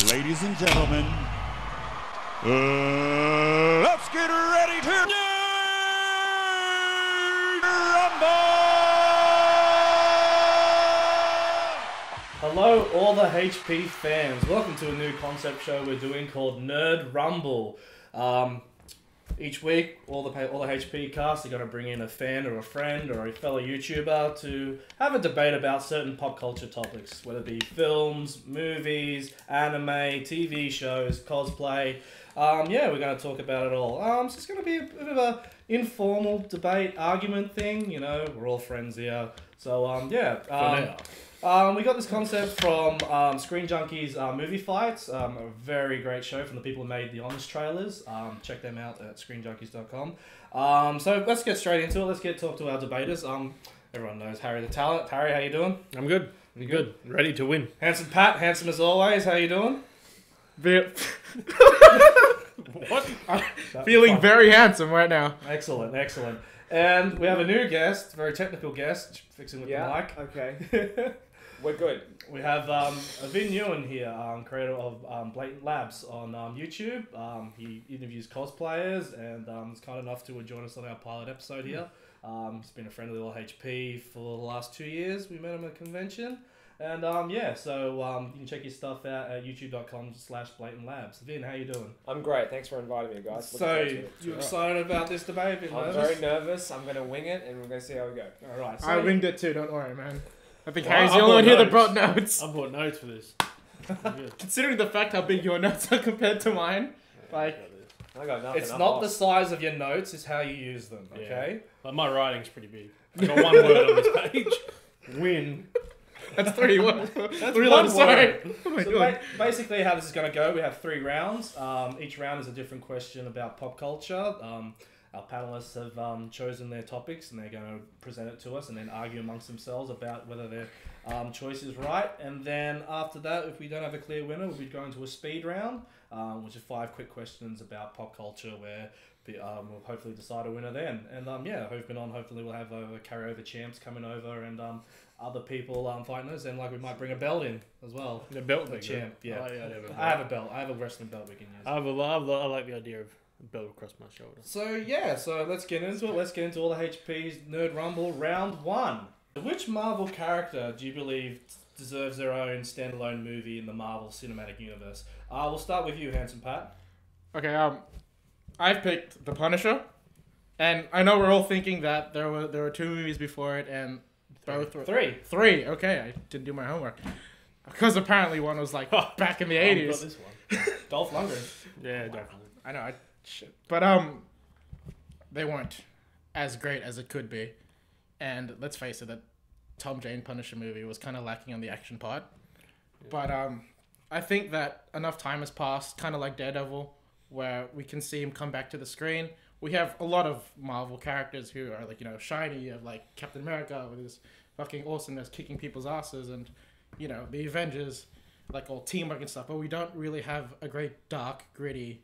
Ladies and gentlemen, let's get ready to rumble! Hello, all the HP fans. Welcome to a new concept show we're doing called Nerd Rumble. Each week, all the HP cast are going to bring in a fan or a friend or a fellow YouTuber to have a debate about certain pop culture topics, whether it be films, movies, anime, TV shows, cosplay. We're going to talk about it all. So it's going to be a bit of a informal debate, argument thing. You know, we're all friends here. So, we got this concept from Screen Junkies Movie Fights, a very great show from the people who made the Honest trailers. Check them out at screenjunkies.com. So let's get straight into it. Let's talk to our debaters. Everyone knows Harry the Talent. Harry, how you doing? I'm good. I'm good. Ready to win. Handsome Pat, handsome as always. How you doing? What? Feeling very handsome right now. Excellent, excellent. And we have a new guest, very technical guest, fixing with the mic. Okay. We're good. We have Vinh here, creator of BlatantLabs on YouTube. He interviews cosplayers and is kind enough to join us on our pilot episode here. He's been a friend of the LHP for the last 2 years. We met him at a convention. And you can check your stuff out at youtube.com/BlatantLabs. Vinh, how you doing? I'm great. Thanks for inviting me, guys. So, you excited about this debate? I'm very nervous. I'm going to wing it, and we're going to see how we go. All right. So I winged it too, don't worry, man. I think Harry's the only one here that brought notes. I brought notes for this. Considering the fact how big your notes are compared to mine, I got nothing. It's not the size of your notes, it's how you use them, okay? But my writing's pretty big. I got one word on this page. Win. That's 3 words. That's 3 one letters, sorry. word. What am I So doing? basically how this is going to go, we have 3 rounds. Each round is a different question about pop culture. Our panelists have chosen their topics and they're going to present it to us and then argue amongst themselves about whether their choice is right. And then after that, if we don't have a clear winner, we'll be going to a speed round, which is 5 quick questions about pop culture where we'll hopefully decide a winner then. And hopefully we'll have carryover champs coming over and other people fighting us, and we might bring a belt in as well. The belt The champ, yeah. I I have a belt. I have a wrestling belt we can use. I like the idea of a belt across my shoulder. So let's get into it. Let's get into all the HP's Nerd Rumble round 1. Which Marvel character do you believe deserves their own standalone movie in the Marvel Cinematic Universe? We'll start with you, Handsome Pat. Okay, I've picked The Punisher, and I know we're all thinking that there were 2 movies before it, and both were... 3. 3, okay, I didn't do my homework. Because apparently one was back in the 80s. Got this one. Dolph Lundgren. Yeah, definitely. I know, but they weren't as great as it could be, and let's face it, that Tom Jane Punisher movie was kind of lacking on the action part. Yeah. But I think that enough time has passed, kind of like Daredevil, where we can see him come back to the screen. We have a lot of Marvel characters who are shiny. You have Captain America with his fucking awesomeness, kicking people's asses, and the Avengers, all teamwork and stuff. But we don't really have a great dark, gritty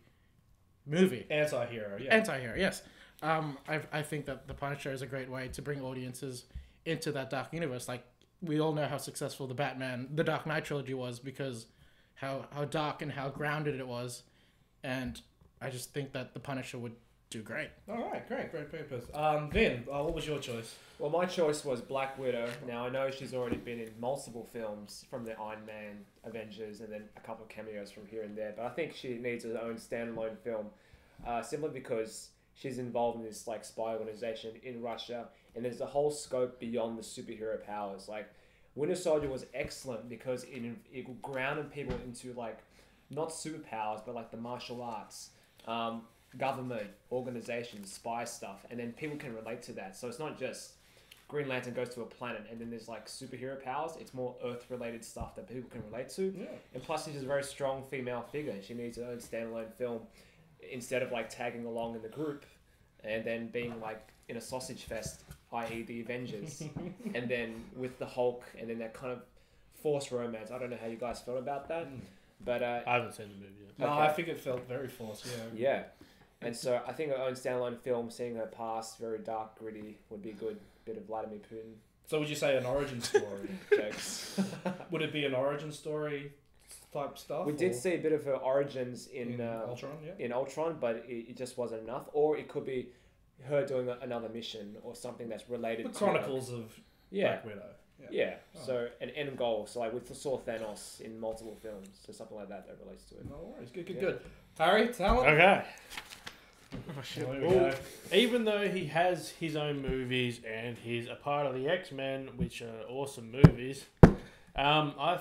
movie. Anti-hero, yeah. Anti-hero, yes. I think that The Punisher is a great way to bring audiences into that dark universe. We all know how successful the Dark Knight trilogy was because how dark and how grounded it was. And I just think that The Punisher would do great. All right, great purpose. Vinh, what was your choice? Well, my choice was Black Widow. Now, I know she's already been in multiple films from the Iron Man, Avengers, and then a couple of cameos from here and there. But I think she needs her own standalone film, simply because she's involved in this spy organization in Russia, and there's a whole scope beyond the superhero powers. Winter Soldier was excellent because it grounded people into not superpowers, but the martial arts, government, organizations, spy stuff, and then people can relate to that. So it's not just Green Lantern goes to a planet and then there's superhero powers. It's more Earth-related stuff that people can relate to. Yeah. And plus, she's a very strong female figure. She needs her own standalone film instead of tagging along in the group and then being in a sausage fest, i.e. the Avengers, and then with the Hulk, and then that kind of forced romance. I don't know how you guys felt about that. But I haven't seen the movie yet. No, I think it felt very forced, yeah. Yeah. And so I think her own standalone film, seeing her past, very dark, gritty, would be good. Bit of Vladimir Putin. So would you say an origin story? Jokes. Would it be an origin story type stuff. We did see a bit of her origins in Ultron, yeah. in Ultron, but it just wasn't enough. Or it could be her doing another mission or something that's related The to Chronicles of Black Widow. Yeah. Oh. So an end goal. So like we saw Thanos in multiple films, so something like that relates to it. No worries. Good. Harry, talent? Okay. Oh, shit. There we go. Even though he has his own movies and he's a part of the X-Men, which are awesome movies, I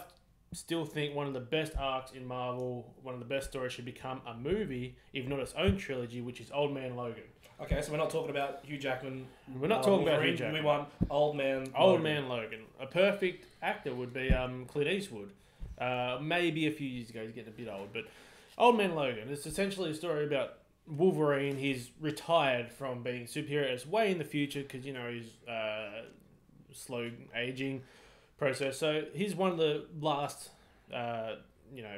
still think one of the best arcs in Marvel, one of the best stories should become a movie, if not its own trilogy, which is Old Man Logan. Okay, so we're not talking about Hugh Jackman. We're not talking about Hugh Wolverine, Jackman. We want Old Man Old Logan. Man Logan. A perfect actor would be Clint Eastwood. Maybe a few years ago, he's getting a bit old, but Old Man Logan. It's essentially a story about Wolverine. He's retired from being a superhero. It's way in the future because, you know, he's slow aging process. So he's one of the last,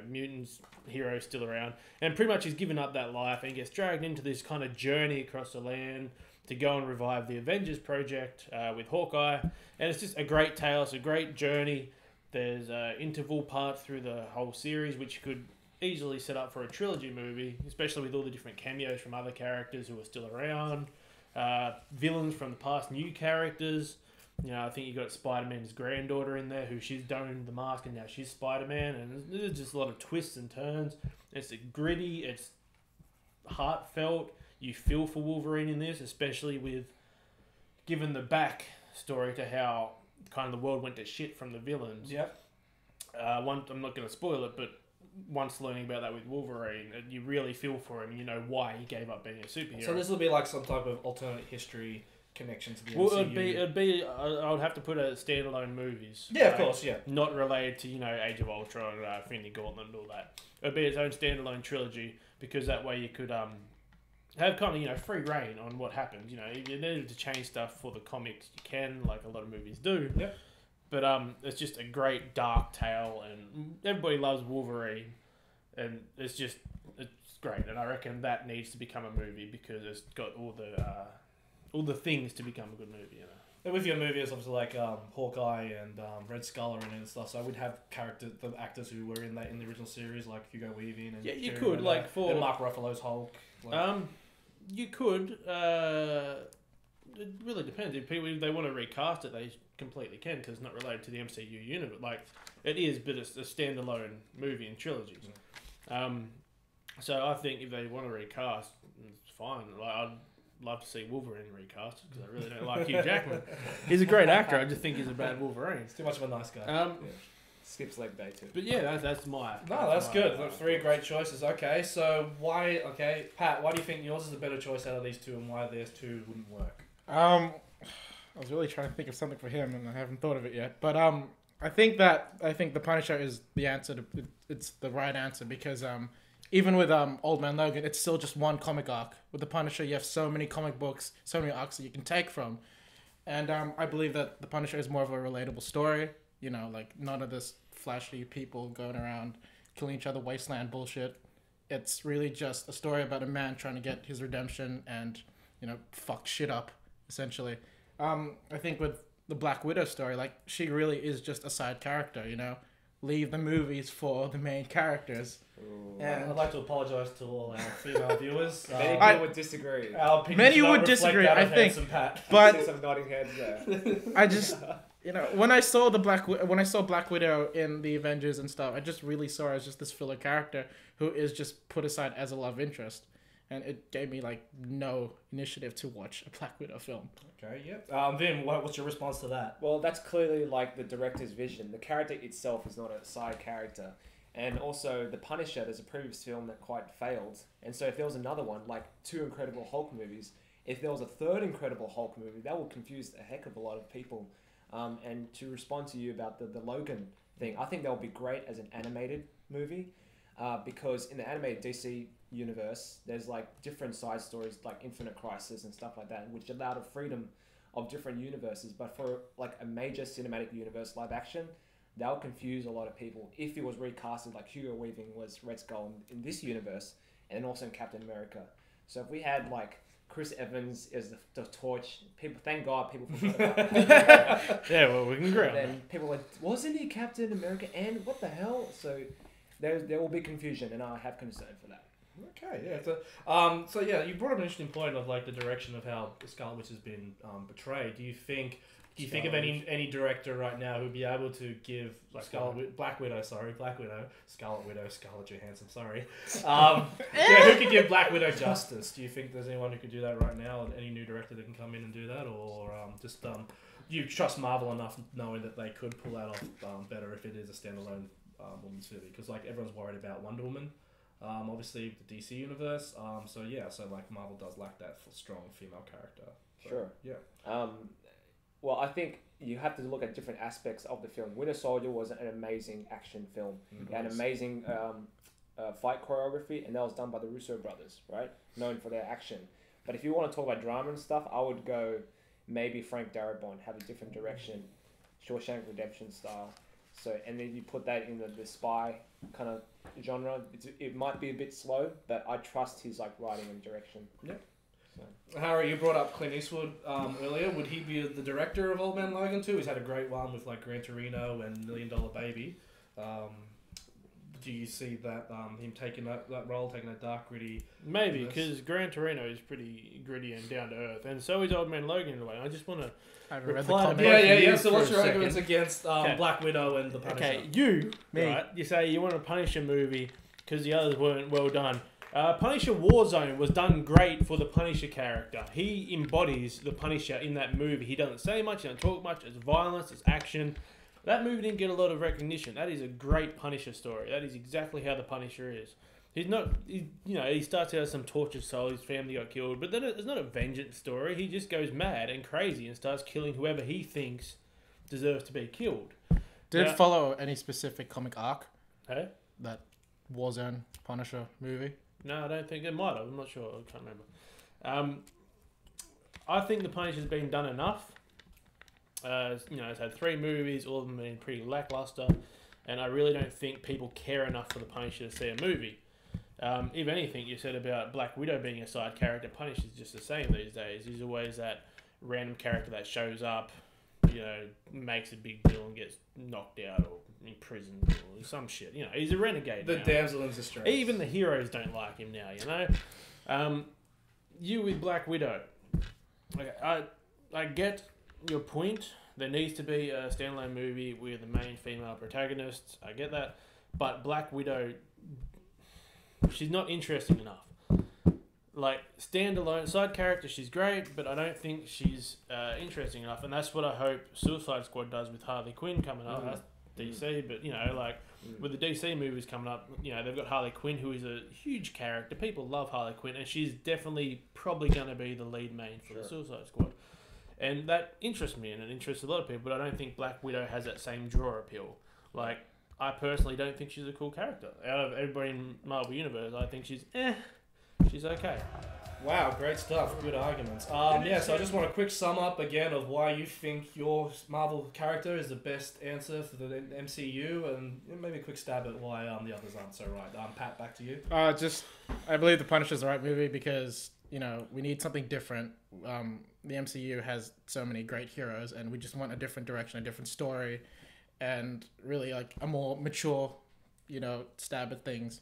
mutants, heroes still around. And pretty much he's given up that life and gets dragged into this kind of journey across the land to go and revive the Avengers project with Hawkeye. And it's just a great tale. It's a great journey. There's interval parts through the whole series, which you could easily set up for a trilogy movie, especially with all the different cameos from other characters who are still around, villains from the past, new characters. You know, I think you got Spider-Man's granddaughter in there, who she's donned the mask and now she's Spider-Man, and there's just a lot of twists and turns. It's gritty, it's heartfelt. You feel for Wolverine in this, especially with given the back story to how kind of the world went to shit from the villains. Yep. I'm not going to spoil it, but once learning about that with Wolverine, you really feel for him. You know why he gave up being a superhero. So this will be like some type of alternate history connection to the well, MCU. it'd be. I would have to put a standalone movies. Yeah, of course, yeah. Not related to Age of Ultron, Infinity Gauntlet, and all that. It'd be its own standalone trilogy because that way you could have kind of free reign on what happens. If you needed to change stuff for the comics, you can, like a lot of movies do. Yep. But it's just a great dark tale, and everybody loves Wolverine, and it's great. And I reckon that needs to become a movie because it's got all the things to become a good movie. And with your movie, it's obviously like Hawkeye and Red Skull are in it and stuff. So I would have the actors who were in the original series, like Hugo Weaving and You Jerry could Renner, like for and Mark Ruffalo's Hulk. Like, you could. It really depends. If they want to recast it, they completely can because it's not related to the MCU universe. Like it is, but it's a standalone movie and trilogy. So I think if they want to recast, it's fine. Like I'd love to see Wolverine recast because I really don't like Hugh Jackman. He's a great actor. I just think he's a bad Wolverine. He's too much of a nice guy. Skips leg day too. But yeah, that's my. No, that's good. That's three great choices. Okay, so why? Okay, Pat, why do you think yours is a better choice out of these two, and why theirs two wouldn't work? I was really trying to think of something for him, and I haven't thought of it yet. But I think the Punisher is the answer. It's the right answer because even with Old Man Logan, it's still just one comic arc. With the Punisher, you have so many comic books, so many arcs that you can take from, and I believe that the Punisher is more of a relatable story. Like none of this flashy people going around killing each other, wasteland bullshit. It's really just a story about a man trying to get his redemption and fuck shit up essentially. I think with the Black Widow story, like she really is just a side character. Leave the movies for the main characters. And I'd like to apologise to all our female viewers. Many people would disagree. Our opinions Many do not would reflect disagree, that I of think. handsome Pat. But See some nodding heads there. I just, when I saw Black Widow in the Avengers and stuff, I just really saw her as just this filler character who is just put aside as a love interest, and it gave me like no initiative to watch a Black Widow film. Okay, yep. Vin, what's your response to that? Well, that's clearly like the director's vision. The character itself is not a side character. And also, The Punisher, there's a previous film that quite failed. And so if there was another one, like 2 Incredible Hulk movies, if there was a 3rd Incredible Hulk movie, that would confuse a heck of a lot of people. And to respond to you about the Logan thing, I think that would be great as an animated movie. Because in the animated DC universe, there's like different side stories like Infinite Crisis and stuff like that, which allow the freedom of different universes. But for like a major cinematic universe live action, that would confuse a lot of people if it was recasted like Hugo Weaving was Red Skull in this universe and also in Captain America. So if we had like Chris Evans as the Torch, people, thank God people forgot about that. Yeah, well, we can agree on that. Then people were like, wasn't he Captain America and what the hell? So there will be confusion, and I have concern for that. Okay, yeah. So yeah, you brought up an interesting point of like the direction of how Scarlet Witch has been portrayed. Do you think of any director right now who'd be able to give like Black Widow, Scarlet Johansson, who could give Black Widow justice? Do you think there's anyone who could do that right now? Any new director that can come in and do that, or you trust Marvel enough knowing that they could pull that off better if it is a standalone woman's movie? Because like everyone's worried about Wonder Woman. Obviously the DC universe. So like Marvel does lack that strong female character. So, Sure. Yeah. Well, I think you have to look at different aspects of the film. Winter Soldier was an amazing action film. It had amazing fight choreography, and that was done by the Russo brothers, right? Known for their action. But if you want to talk about drama and stuff, I would go maybe Frank Darabont, have a different direction, Shawshank Redemption style. So, and then you put that in the spy kind of genre. It might be a bit slow, but I trust his like writing and direction. Yeah. So. Harry, you brought up Clint Eastwood earlier. Would he be the director of Old Man Logan too? He's had a great one with like Gran Torino and $1 Million Baby. Do you see that him taking that role, taking that dark, gritty? Maybe, because Gran Torino is pretty gritty and down to earth, and so is Old Man Logan in a way. I just want to reply to yeah. So what's your arguments against Black Widow and the Punisher? Okay, right? You say you want a Punisher movie because the others weren't well done. Punisher Warzone was done great for the Punisher character. He embodies the Punisher in that movie. He doesn't say much, he doesn't talk much. It's violence, it's action. That movie didn't get a lot of recognition. That is a great Punisher story. That is exactly how the Punisher is. He starts out as some tortured soul. His family got killed, but then it's not a vengeance story. He just goes mad and crazy and starts killing whoever he thinks deserves to be killed. Did it follow any specific comic arc? Hey? That Warzone Punisher movie? No, I don't think it might have. I'm not sure. I can't remember. I think the Punisher's been done enough. It's had 3 movies, all of them been pretty lackluster, and I really don't think people care enough for the Punisher to see a movie. If anything, you said about Black Widow being a side character, Punisher's just the same these days. He's always that random character that shows up, makes a big deal and gets knocked out or imprisoned or some shit. He's a renegade. The damsel in distress. Even the heroes don't like him now. You with Black Widow, I get your point. There needs to be a standalone movie with the main female protagonist. I get that. But Black Widow, she's not interesting enough. Like, standalone side character, she's great, but I don't think she's interesting enough. And that's what I hope Suicide Squad does with Harley Quinn coming up. That's DC, but, with the DC movies coming up, they've got Harley Quinn, who is a huge character. People love Harley Quinn, and she's definitely probably going to be the lead main for the Suicide Squad. And that interests me, and it interests a lot of people, but I don't think Black Widow has that same draw appeal. Like, I personally don't think she's a cool character. Out of everybody in Marvel Universe, I think she's okay. Wow, great stuff. Good arguments. So I just want a quick sum up again of why you think your Marvel character is the best answer for the MCU, and maybe a quick stab at why the others aren't so right. Pat, back to you. I believe The Punisher's the right movie because, we need something different. The MCU has so many great heroes, and we just want a different direction, a different story, and really like a more mature, stab at things.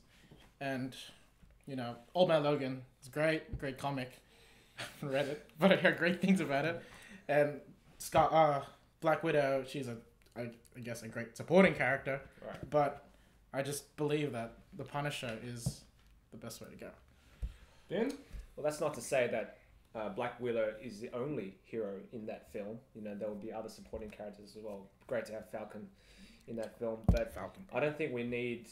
And, Old Man Logan is great comic. I haven't read it, but I heard great things about it. And Black Widow, she's I guess a great supporting character. Right. But I just believe that the Punisher is the best way to go. Ben? Well, that's not to say that Black Widow is the only hero in that film. There will be other supporting characters as well. Great to have Falcon in that film, but I don't think we need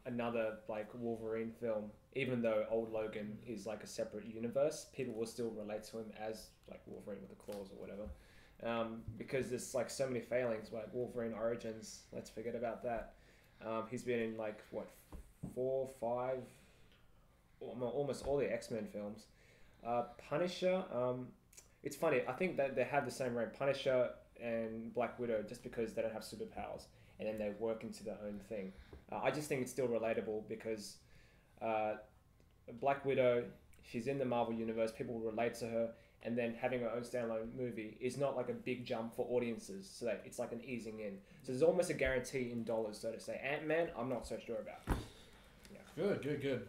another like Wolverine film. Even though old Logan is like a separate universe, people will still relate to him as like Wolverine with the claws or whatever. Because there's like so many failings, like Wolverine Origins. Let's forget about that. He's been in like 4, 5, almost all the X-Men films. Punisher, it's funny. I think that they have the same rank, Punisher and Black Widow, just because they don't have superpowers, and then they work into their own thing. I just think it's still relatable because Black Widow, she's in the Marvel universe. People relate to her, and then having her own standalone movie is not like a big jump for audiences. So that it's like an easing in. So there's almost a guarantee in dollars, so to say. Ant-Man, I'm not so sure about. Good.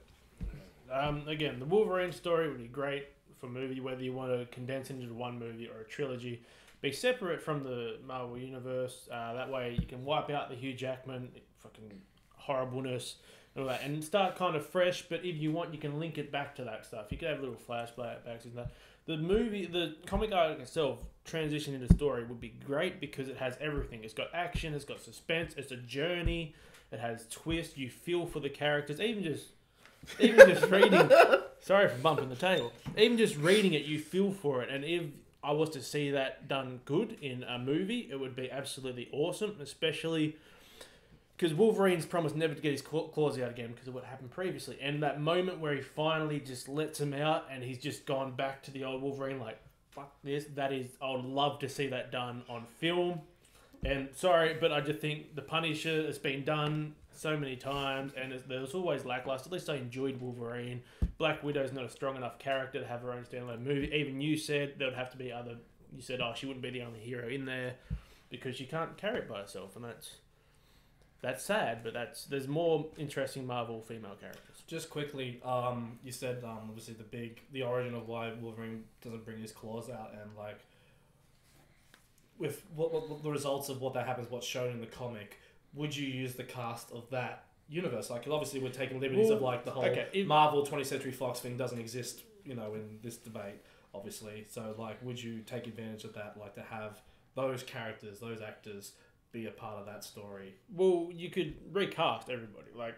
Again, the Wolverine story would be great for a movie, whether you want to condense it into one movie or a trilogy. Be separate from the Marvel Universe. That way you can wipe out the Hugh Jackman fucking horribleness and all that, and start kind of fresh. But if you want, you can link it back to that stuff. You could have little flashbacks and that. The movie, the comic arc itself, transition into story would be great because it has everything. It's got action, it's got suspense, it's a journey, it has twists. You feel for the characters, even just reading. Sorry for bumping the table. Even just reading it, you feel for it. And if I was to see that done good in a movie, it would be absolutely awesome, especially because Wolverine's promised never to get his claws out again because of what happened previously. And that moment where he finally just lets him out and he's just gone back to the old Wolverine, like, fuck this, that is, I would love to see that done on film. And sorry, but I just think The Punisher has been done so many times and there was always lackluster. At least I enjoyed Wolverine. Black Widow's not a strong enough character to have her own standalone movie. Even you said there would have to be other... You said, oh, she wouldn't be the only hero in there because she can't carry it by herself. And that's sad, but there's more interesting Marvel female characters. Just quickly, you said obviously the origin of why Wolverine doesn't bring his claws out, and like with what the results of what that happens, what's shown in the comic, would you use the cast of that universe? Like, 'cause obviously we're taking liberties of like the whole Marvel 20th Century Fox thing doesn't exist, in this debate, obviously. So like, would you take advantage of that, like to have those characters, those actors be a part of that story? Well, you could recast everybody, like,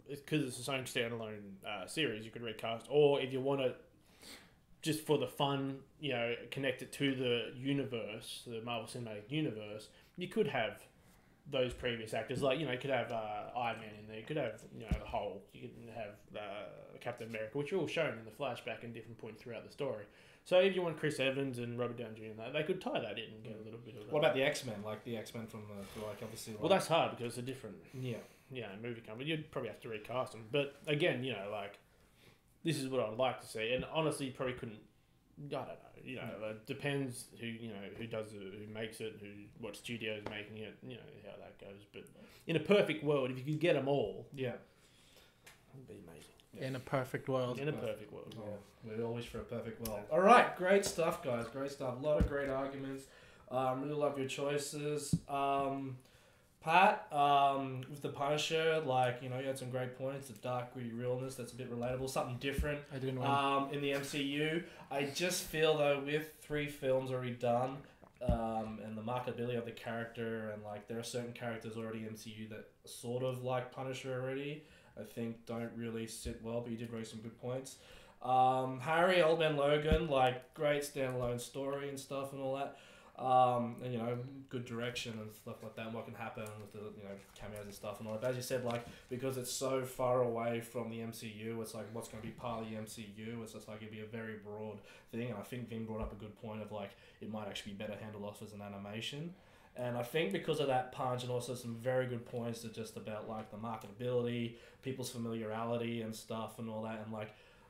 because it's its own standalone series. You could recast, or if you want to, just for the fun, connect it to the universe, the Marvel Cinematic Universe. You could have those previous actors, like you could have Iron Man in there. You could have the Hulk. You could have Captain America, which are all shown in the flashback in different points throughout the story. So if you want Chris Evans and Robert Downey Jr., they could tie that in and get a little bit of that. What about the X-Men? Like the X-Men from obviously... Well, that's hard because it's a different Yeah. movie company. You'd probably have to recast them. But again, this is what I would like to see. And honestly, you probably couldn't... I don't know. It depends who does it, who makes it, what studio's making it, how that goes. But in a perfect world, if you could get them all... Yeah. It'd be amazing. Yeah. In a perfect world. In a perfect world. Yeah. We're always for a perfect world. All right, great stuff, guys. Great stuff. A lot of great arguments. Really love your choices. Pat, with The Punisher, you had some great points. The dark, gritty realness, that's a bit relatable. Something different. I didn't win. In the MCU. I just feel, though, with 3 films already done, and the marketability of the character, and, there are certain characters already in MCU that are sort of like Punisher already, I think don't really sit well, but you did raise some good points. Harry, Old Man Logan, great standalone story and stuff and all that. And good direction and stuff like that, and what can happen with the cameos and stuff and all that. But as you said, because it's so far away from the MCU, it's what's going to be part of the MCU. It's just it'd be a very broad thing, and I think Vinh brought up a good point of it might actually be better handled off as an animation. And I think because of that punch, and also some very good points to just about the marketability, people's familiarity and stuff and all that, and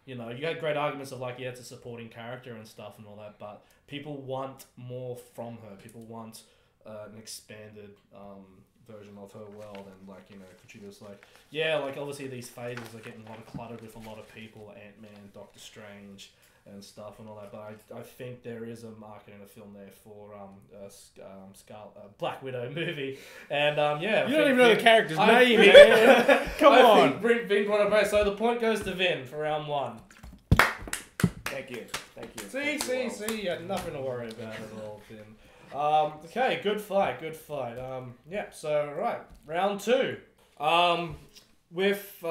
you had great arguments of it's a supporting character and stuff and all that, but people want more from her. People want an expanded version of her world, and could she just obviously these phases are getting a lot of cluttered with a lot of people, Ant-Man, Doctor Strange and stuff and all that, but I think there is a market in a film there for Black Widow movie, and you don't even know the character's name, man. Come on. Vinh brought it back, so the point goes to Vinh for round 1. Thank you. See, you had nothing to worry about at all, Vinh. Okay, good fight. So right, round 2. With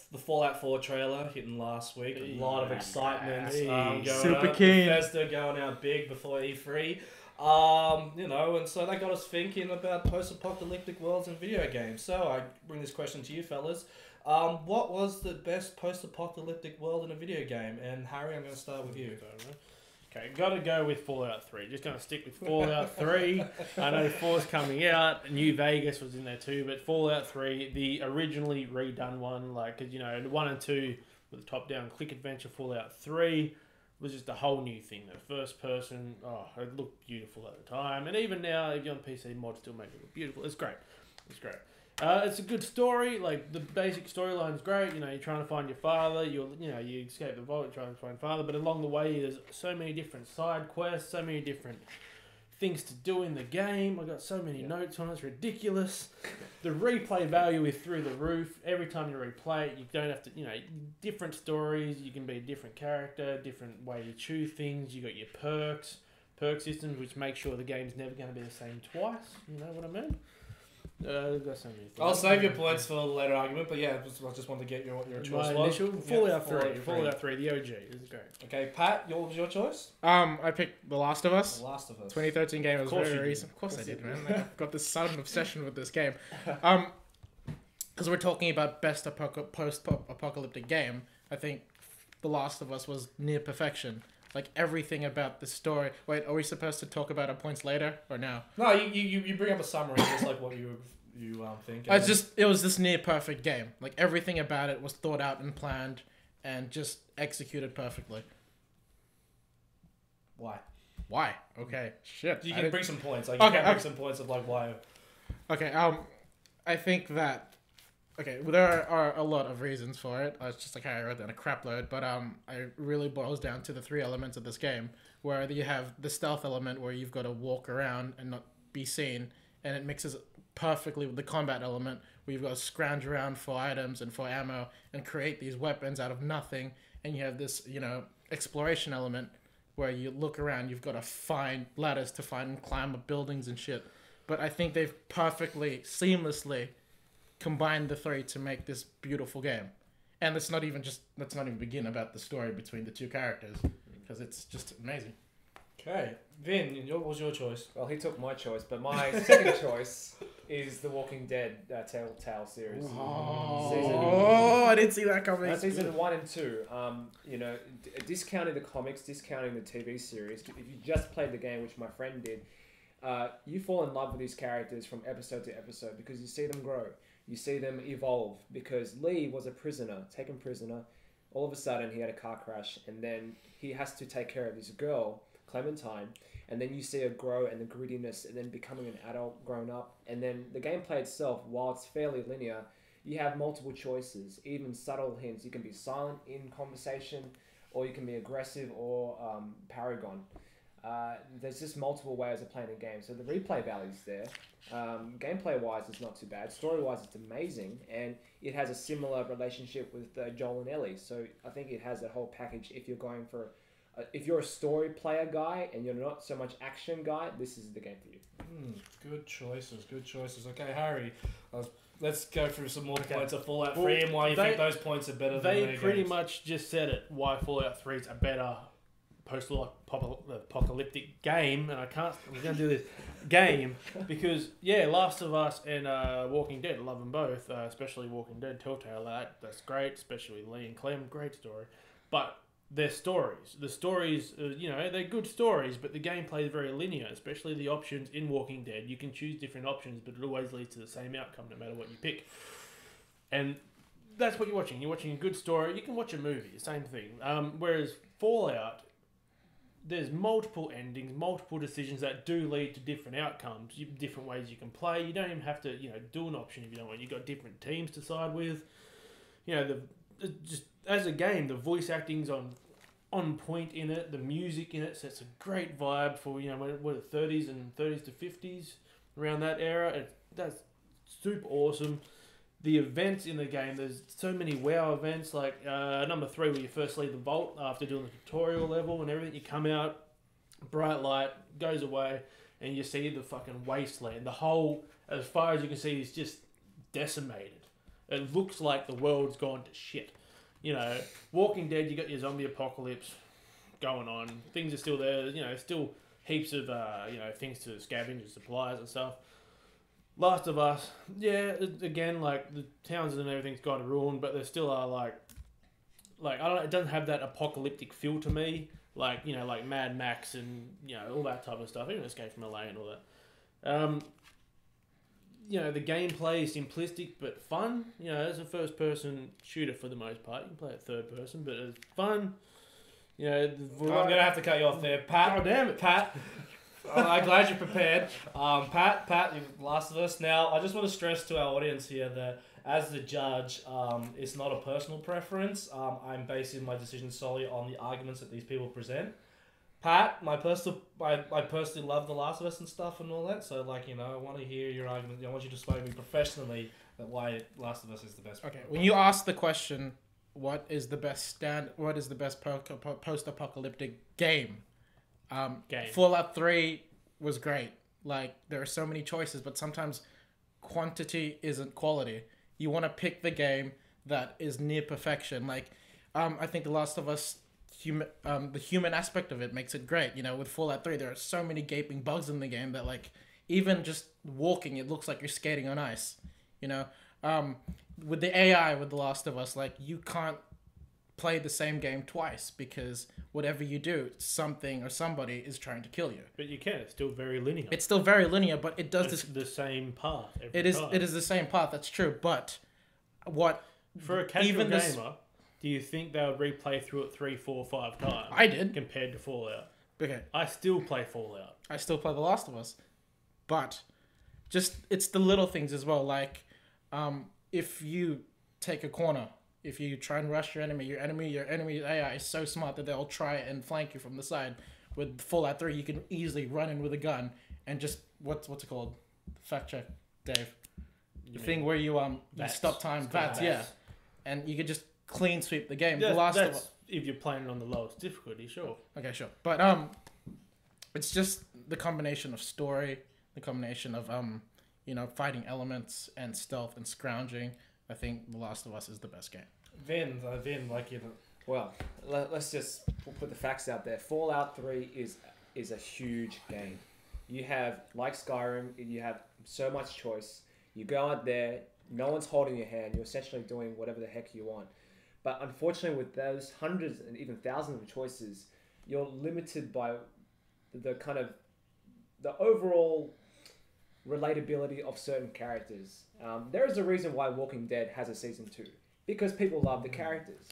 the Fallout 4 trailer hitting last week, a lot of excitement. Going Super out, keen. Bethesda going out big before E3. And so that got us thinking about post-apocalyptic worlds in video games. So I bring this question to you, fellas. What was the best post-apocalyptic world in a video game? And Harry, I'm going to start with you. Okay, got to go with Fallout 3. Just going to stick with Fallout 3. I know 4's coming out. New Vegas was in there too, but Fallout 3, the originally redone one, because 1 and 2 with the top-down click adventure. Fallout 3 was just a whole new thing. The first person, it looked beautiful at the time, and even now, if you're on PC, mods still make it look beautiful. It's great. It's a good story. Like the basic storyline's great. You know, you're trying to find your father. You escape the vault, you're trying to find father. But along the way, there's so many different side quests, so many different things to do in the game. I got so many notes on it. It's ridiculous. The replay value is through the roof. Every time you replay it, you don't have to. Different stories. You can be a different character, different way you choose things. You got your perk systems, which make sure the game's never going to be the same twice. You know what I mean? Got so many things. I'll save your points for the later argument, but yeah, I just wanted to get your choice. Initial Fallout 3, the OG. This is great. Okay, Pat, your choice? I picked The Last of Us. The Last of Us. 2013 game. It was very recent. Of course I did, man. I've got this sudden obsession with this game. Because we're talking about best post-apocalyptic game. I think The Last of Us was near perfection. Like everything about the story. Wait, are we supposed to talk about our points later or now? No, you bring up a summary, just like what you think. It was this near perfect game. Like everything about it was thought out and planned, and just executed perfectly. Why? Okay, shit. You can bring some points. Like you can bring some points of like why. Okay. I think that. Okay, well, there are a lot of reasons for it. It's just like how I wrote down a crap load, but it really boils down to the three elements of this game, where you have the stealth element where you've got to walk around and not be seen, and it mixes perfectly with the combat element where you've got to scrounge around for items and for ammo and create these weapons out of nothing, and you have this, exploration element where you look around, you've got to find ladders to find and climb up buildings and shit. But I think they've perfectly, seamlessly combine the three to make this beautiful game. And let's not even begin about the story between the two characters, because it's just amazing. Okay, Vin, what was your choice? Well, he took my choice, but my second choice is the Walking Dead Telltale series. I didn't see that coming. Season 1 and 2. Discounting the comics, discounting the TV series. If you just played the game, which my friend did, you fall in love with these characters from episode to episode because you see them grow. You see them evolve, because Lee was a prisoner, taken prisoner. All of a sudden, he had a car crash, and then he has to take care of this girl, Clementine, and then you see her grow and the grittiness, and then becoming an adult, grown up. And then the gameplay itself, while it's fairly linear, you have multiple choices, even subtle hints. You can be silent in conversation, or you can be aggressive or paragon. There's just multiple ways of playing a game, so the replay value's there. Gameplay-wise, it's not too bad. Story-wise, it's amazing, and it has a similar relationship with Joel and Ellie. So I think it has a whole package. If you're going for, if you're a story player guy and you're not so much action guy, this is the game for you. Good choices. Okay, Harry, let's go through some more points of Fallout 3 and why you think those points are better than they pretty much just said it. Why Fallout 3 is a better post-apocalyptic game, and I'm going to do this game because Last of Us and Walking Dead, I love them both, especially Walking Dead, Telltale. That's great, especially Lee and Clem, great story. But their stories, they're good stories, but the gameplay is very linear, especially the options in Walking Dead. You can choose different options, but it always leads to the same outcome no matter what you pick. And that's what you're watching. You're watching a good story. You can watch a movie, same thing. Whereas Fallout, there's multiple endings, multiple decisions that do lead to different outcomes, different ways you can play. You don't even have to, do an option if you don't want. You've got different teams to side with. Just as a game, the voice acting's on point in it. The music in it sets a great vibe for, what, 30s to 50s, around that era. That's super awesome. The events in the game, there's so many WoW events, like number 3 where you first leave the vault after doing the tutorial level and everything. You come out, bright light, goes away, and you see the fucking wasteland. The whole, as far as you can see, is just decimated. It looks like the world's gone to shit. Walking Dead, you got your zombie apocalypse going on. Things are still there, still heaps of, things to scavenge and supplies and stuff. Last of Us, again, like the towns and everything's got ruined, but there still are like I don't know, it doesn't have that apocalyptic feel to me, like Mad Max and all that type of stuff. Even Escape from LA and all that. The gameplay is simplistic but fun. As a first-person shooter for the most part, you can play it third person, but it's fun. I'm gonna have to cut you off there, Pat. God damn it, Pat. I'm glad you're prepared. Pat, you've Last of Us. Now, I just want to stress to our audience here that as the judge, it's not a personal preference. I'm basing my decision solely on the arguments that these people present. Pat, I personally love The Last of Us and stuff and all that. So, like, I want to hear your argument. I want you to explain to me professionally that why Last of Us is the best. Okay, when you ask the question, what is the best post-apocalyptic game? Fallout 3 was great. Like, there are so many choices, but sometimes quantity isn't quality. You want to pick the game that is near perfection. Like, I think The Last of Us, the human aspect of it makes it great. With Fallout 3, there are so many gaping bugs in the game that, like, even just walking, it looks like you're skating on ice. With the AI with The Last of Us, like, you can't play the same game twice because whatever you do, something or somebody is trying to kill you. But you can. It's still very linear. It's still very linear, but it does the same path every It is. time. It is the same path. That's true. But what For a casual gamer, do you think they would replay through it 3, 4, 5 times? I did. Compared to Fallout. Okay. I still play Fallout. I still play The Last of Us, but it's the little things as well. Like, if you take a corner, if you try and rush your enemy AI is so smart that they'll try and flank you from the side. With Fallout 3, you can easily run in with a gun and just what's it called? Fact check, Dave. The thing where you stop time, VATS, yeah, and you could just clean sweep the game. Yeah, The Last of that's Us. if you're playing on the lowest difficulty, sure. Okay, sure, but it's just the combination of story, the combination of fighting elements and stealth and scrounging. I think The Last of Us is the best game. Vinh, like Well, let's just put the facts out there. Fallout 3 is a huge game. You have, like Skyrim, you have so much choice. You go out there, no one's holding your hand. You're essentially doing whatever the heck you want. But unfortunately, with those hundreds and even thousands of choices, you're limited by the kind of the overall relatability of certain characters. There is a reason why Walking Dead has a season 2. Because people love the characters.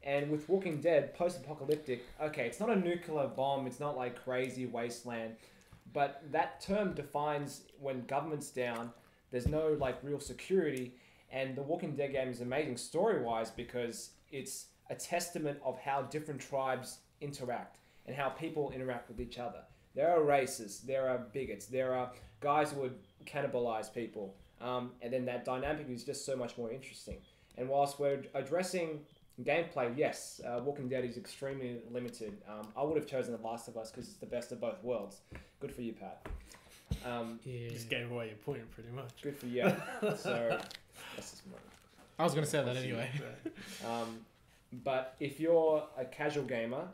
And with Walking Dead, post-apocalyptic, okay, it's not a nuclear bomb, it's not like crazy wasteland, but that term defines when government's down, there's no like real security, and the Walking Dead game is amazing story-wise because it's a testament of how different tribes interact and how people interact with each other. There are racists, there are bigots, there are guys who would cannibalize people, and then that dynamic is just so much more interesting. And whilst we're addressing gameplay, yes, Walking Dead is extremely limited. I would have chosen The Last of Us because it's the best of both worlds. Good for you, Pat. Just gave away your point pretty much. Good for you. So, that's just I was gonna say that anyway. But if you're a casual gamer,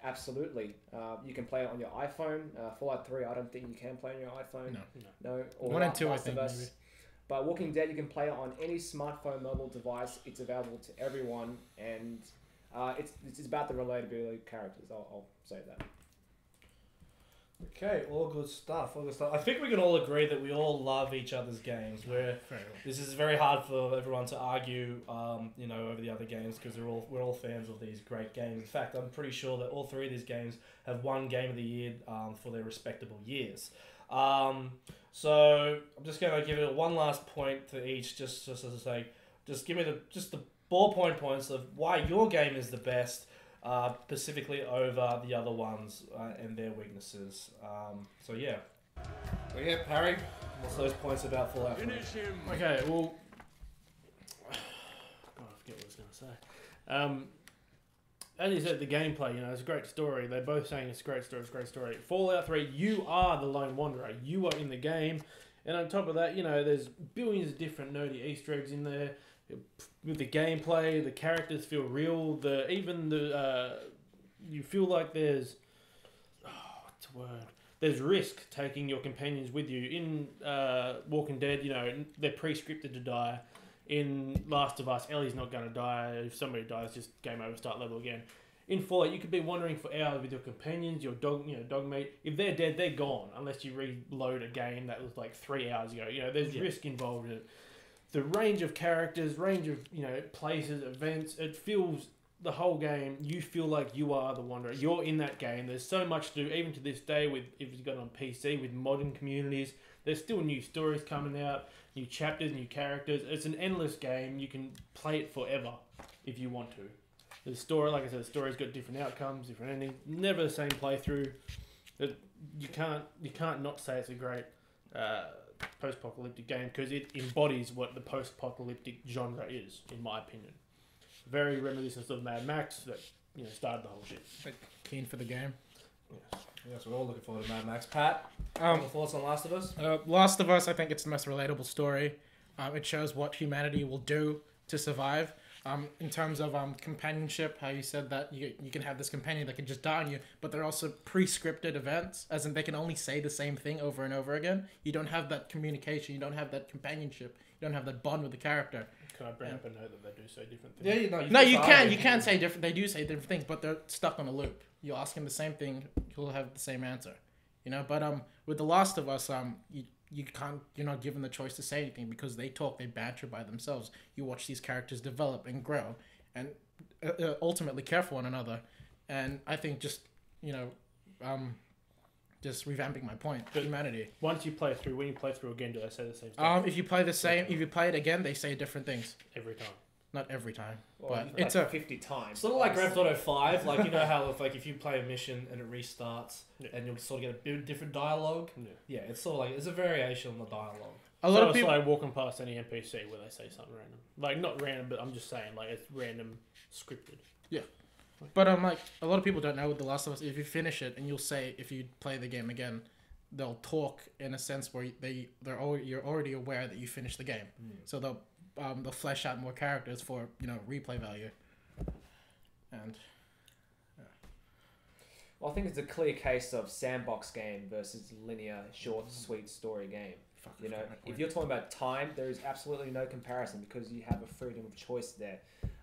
absolutely, you can play it on your iPhone. Fallout 3, I don't think you can play on your iPhone. No. Or 1 and 2, I Last think, of Us. maybe. But Walking Dead, you can play it on any smartphone, mobile device. It's available to everyone, and it's about the relatability of characters. I'll say that. Okay, all good stuff. I think we can all agree that we all love each other's games. This is very hard for everyone to argue, over the other games because we're all fans of these great games. In fact, I'm pretty sure that all three of these games have won Game of the Year for their respectable years. So I'm just going to give it one last point to each, just as I say, just give me the ballpoint points of why your game is the best. Specifically over the other ones and their weaknesses. So yeah. Well, yeah, Harry, what's those points about Fallout 3? Okay, well, God, I forget what I was going to say. As you said, the gameplay, it's a great story. They're both saying it's a great story. Fallout 3, you are the lone wanderer. You are in the game. And on top of that, there's billions of different nerdy Easter eggs in there. With the gameplay, the characters feel real. You feel like there's what's the word? There's risk taking your companions with you. In Walking Dead, they're pre-scripted to die. In Last of Us, Ellie's not going to die. If somebody dies, just game over, start level again. In Fallout, you could be wandering for hours with your companions, your dog, dog mate. If they're dead, they're gone unless you reload a game that was like 3 hours ago. There's risk involved in it. The range of characters, range of places, events, it feels the whole game, you feel like you are the wanderer. You're in that game. There's so much to do, even to this day. With if you've got it on PC with modern communities, there's still new stories coming out, new chapters, new characters. It's an endless game. You can play it forever if you want to. The story, like I said, the story's got different outcomes, different endings. Never the same playthrough. You can't not say it's a great post-apocalyptic game because it embodies what the post-apocalyptic genre is, in my opinion. Very reminiscent of Mad Max that started the whole shit. Keen for the game. Yes, we're all looking forward to Mad Max. Pat, any thoughts on Last of Us? Last of Us, I think it's the most relatable story. It shows what humanity will do to survive. In terms of companionship, how you said that you can have this companion that can just die on you, but they're also pre-scripted events, as in they can only say the same thing over and over again. You don't have that communication, you don't have that companionship, you don't have that bond with the character. Can I bring up a note that they do say different things? Yeah, you can say different. They do say different things, but they're stuck on a loop. You ask him the same thing, he'll have the same answer. But with The Last of Us, you're not given the choice to say anything because they talk, they banter by themselves. You watch these characters develop and grow, and ultimately care for one another. And I think just revamping my point, but humanity. When you play through again, do they say the same thing? If you play it again, they say different things. Every time. Not every time, Well, but it's 50 times. Sort of like Grand Theft Auto 5, like how if you play a mission and it restarts and you'll sort of get a bit different dialogue. Yeah, it's sort of like it's a variation on the dialogue. a lot of It's people. like walking past any NPC where they say something random. Like not random, but I'm just saying like it's random scripted. But like a lot of people don't know with The Last of Us. If you finish it and you'll say if you play the game again, they'll talk in a sense where you're already aware that you finished the game. So they'll flesh out more characters for replay value. And Well, I think it's a clear case of sandbox game versus linear, short, sweet story game. If you're talking about time, there is absolutely no comparison because you have a freedom of choice there.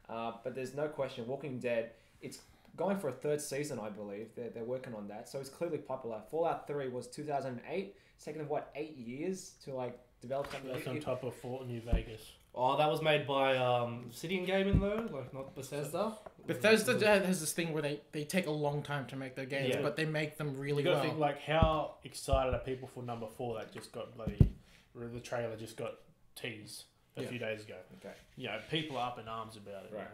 But there's no question, Walking Dead, it's going for a third season, I believe. They're working on that, so it's clearly popular. Fallout 3 was 2008. It's taken them 8 years to develop something. That's on top of Fort New Vegas. Oh, that was made by Obsidian Gaming though, like not Bethesda. Bethesda has this thing where they take a long time to make their games, but they make them really You gotta well. think like how excited are people for number 4 that just got the trailer just got teased a few days ago. Okay. People are up in arms about it. Right.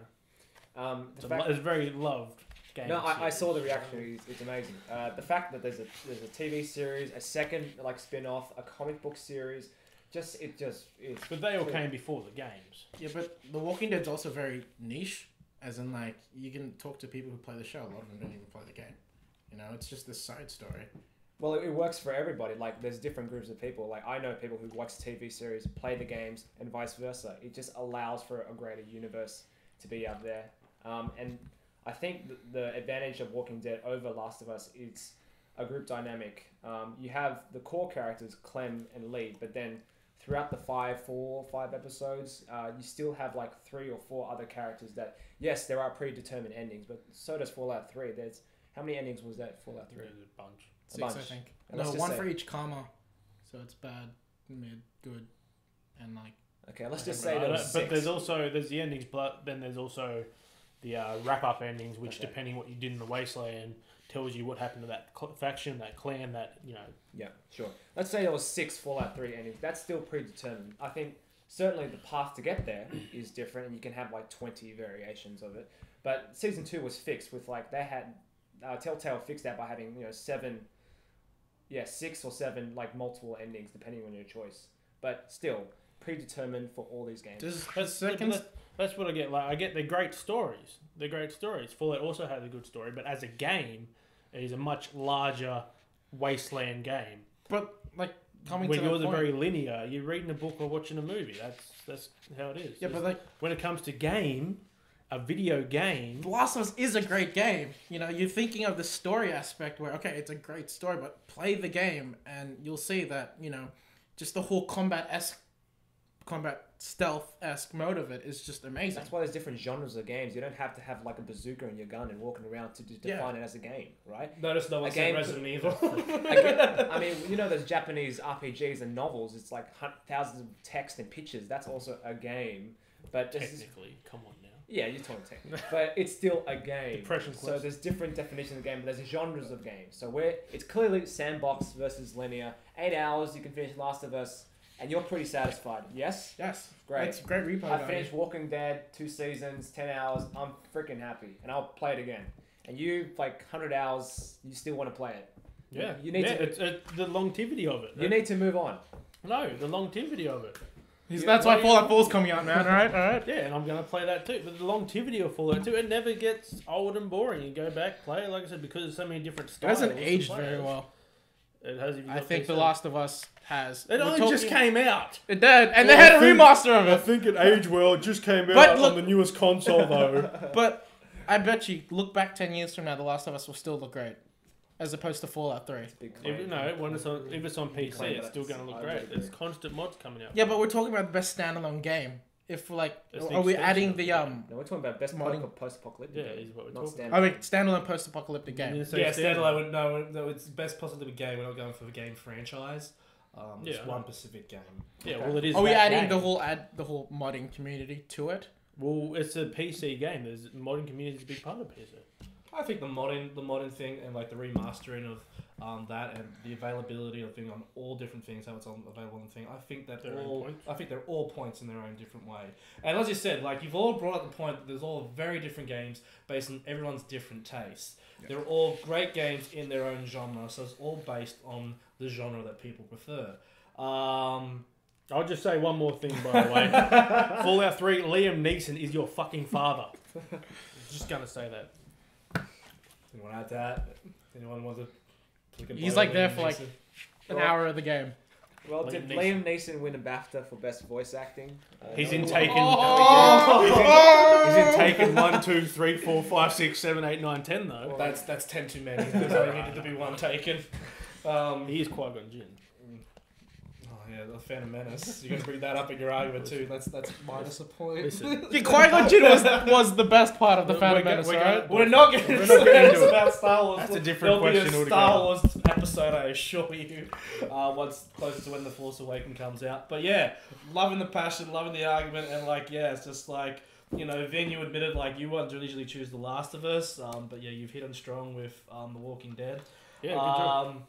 It's a very loved game. No, I saw the reaction. It's amazing. The fact that there's a TV series, a second spin-off, a comic book series, But they all came before the games. Yeah, but The Walking Dead's also very niche, as in you can talk to people who play the show. A lot of them don't even play the game. It's just this side story. Well, it works for everybody. There's different groups of people. I know people who watch TV series, play the games, and vice versa. It just allows for a greater universe to be out there. And I think the advantage of Walking Dead over Last of Us is a group dynamic. You have the core characters, Clem and Lee, but then throughout the 5 episodes, you still have 3 or 4 other characters that, yes, there are predetermined endings, but so does Fallout 3. How many endings was that Fallout 3? There's a bunch. 6, bunch. I think. And No, let's just one say- for each comma. So it's bad, mid, good, and Okay, let's just say there was 6. But there's the endings, but then there's also the wrap-up endings, which depending what you did in the Wasteland tells you what happened to that faction, that clan, that Yeah, sure. Let's say there was 6 Fallout 3 endings. That's still predetermined. I think certainly the path to get there is different, and you can have 20 variations of it. But season 2 was fixed with they had Telltale fixed that by having 6 or 7 multiple endings depending on your choice. But still predetermined for all these games. That's what I get. I get they're great stories. They're great stories. Fallout also has a good story, but as a game, it is a much larger Wasteland game. But coming when to yours the are point, very linear, you're reading a book or watching a movie. That's how it is. Yeah, but when it comes to a video game, The Last of Us is a great game. You're thinking of the story aspect where it's a great story, but play the game and you'll see that just the whole combat stealth-esque mode of it is just amazing. That's why there's different genres of games. You don't have to have a bazooka in your gun and walking around to define it as a game, right? Notice no one said Resident Evil. Those Japanese RPGs and novels. It's thousands of text and pictures. That's also a game. But technically, come on now. Yeah, you're talking tech, but it's still a game. Depression So Quest. there's different definitions of game, but there's genres of games. So it's clearly sandbox versus linear. 8 hours, you can finish Last of Us, and you're pretty satisfied. Yes? Yes. Great. It's great replay I value. finished Walking Dead, 2 seasons, 10 hours. I'm freaking happy, and I'll play it again. And you, like 100 hours, you still want to play it. Yeah. You need to. It's the longevity of it. You need to move on. No, the longevity of it. That's why Fallout 4's coming out, man. Alright. Yeah, and I'm going to play that too. But the longevity of Fallout 2, it never gets old and boring. You go back, play it, like I said, because there's so many different It styles. hasn't to aged play very it. well. It has. If you I got think PC. The Last of Us has. It we're only talking- just came out. It did, and they Well, had a I think- remaster of I it. think it aged well. It just came out But look- on the newest console, though. But I bet you, look back 10 years from now, The Last of Us will still look great. As opposed to Fallout 3. Big claim. If it's on PC, Claim it's still that. going to look I great. would agree. There's constant mods coming out. Yeah, but we're talking about the best standalone game. If, like, It's the are we extension adding of the, No, we're talking about best Modding. post-apocalyptic. Yeah, game, is what we're not talking standalone. I mean, standalone post-apocalyptic You game. didn't say Yeah, standalone. standalone. No, it's best possibly game. We're not going for the game franchise. It's Yeah. one specific game. Yeah, well, it is. Are we that adding game. the whole modding community to it? Well, it's a PC game. There's modding community is a big part of PC. I think the modding thing and like the remastering of that and the availability of thing on all different things, how it's on available on the thing. I think that Their own all. points. I think they're all points in their own different way. And as you said, like you've all brought up the point that there's all very different games based on everyone's different tastes. Yeah. They're all great games in their own genre, so it's all based on the genre that people prefer. I'll just say one more thing, by the way. Fallout 3, Liam Neeson is your fucking father. Just gonna say that. Anyone add that? Anyone want to? Click a He's blow like there Liam for like Neeson? an hour of the game. Well, Liam did Neeson. Liam Neeson win a BAFTA for best voice acting? He's No. in Taken. Oh! He's in Taken 1, 2, 3, 4, 5, 6, 7, 8, 9, 10 though. That's 10 too many. There's only needed to be one taken. He is Qui-Gon Jinn. Oh yeah, the Phantom Menace. You're gonna bring that up in your argument too. That's minus a point. Listen, Yeah, Qui-Gon Jinn was the best part of the Phantom Menace, right? We're not getting We're not getting into it. about Star Wars. That's a different There'll be question a Star altogether. Wars episode, I assure you, once closer to when The Force Awakens comes out. But yeah, loving the passion, loving the argument, and like yeah, it's just like. You know, Vinh, you admitted like you wouldn't usually choose The Last of Us, but yeah, you've hit on strong with The Walking Dead. yeah, good job.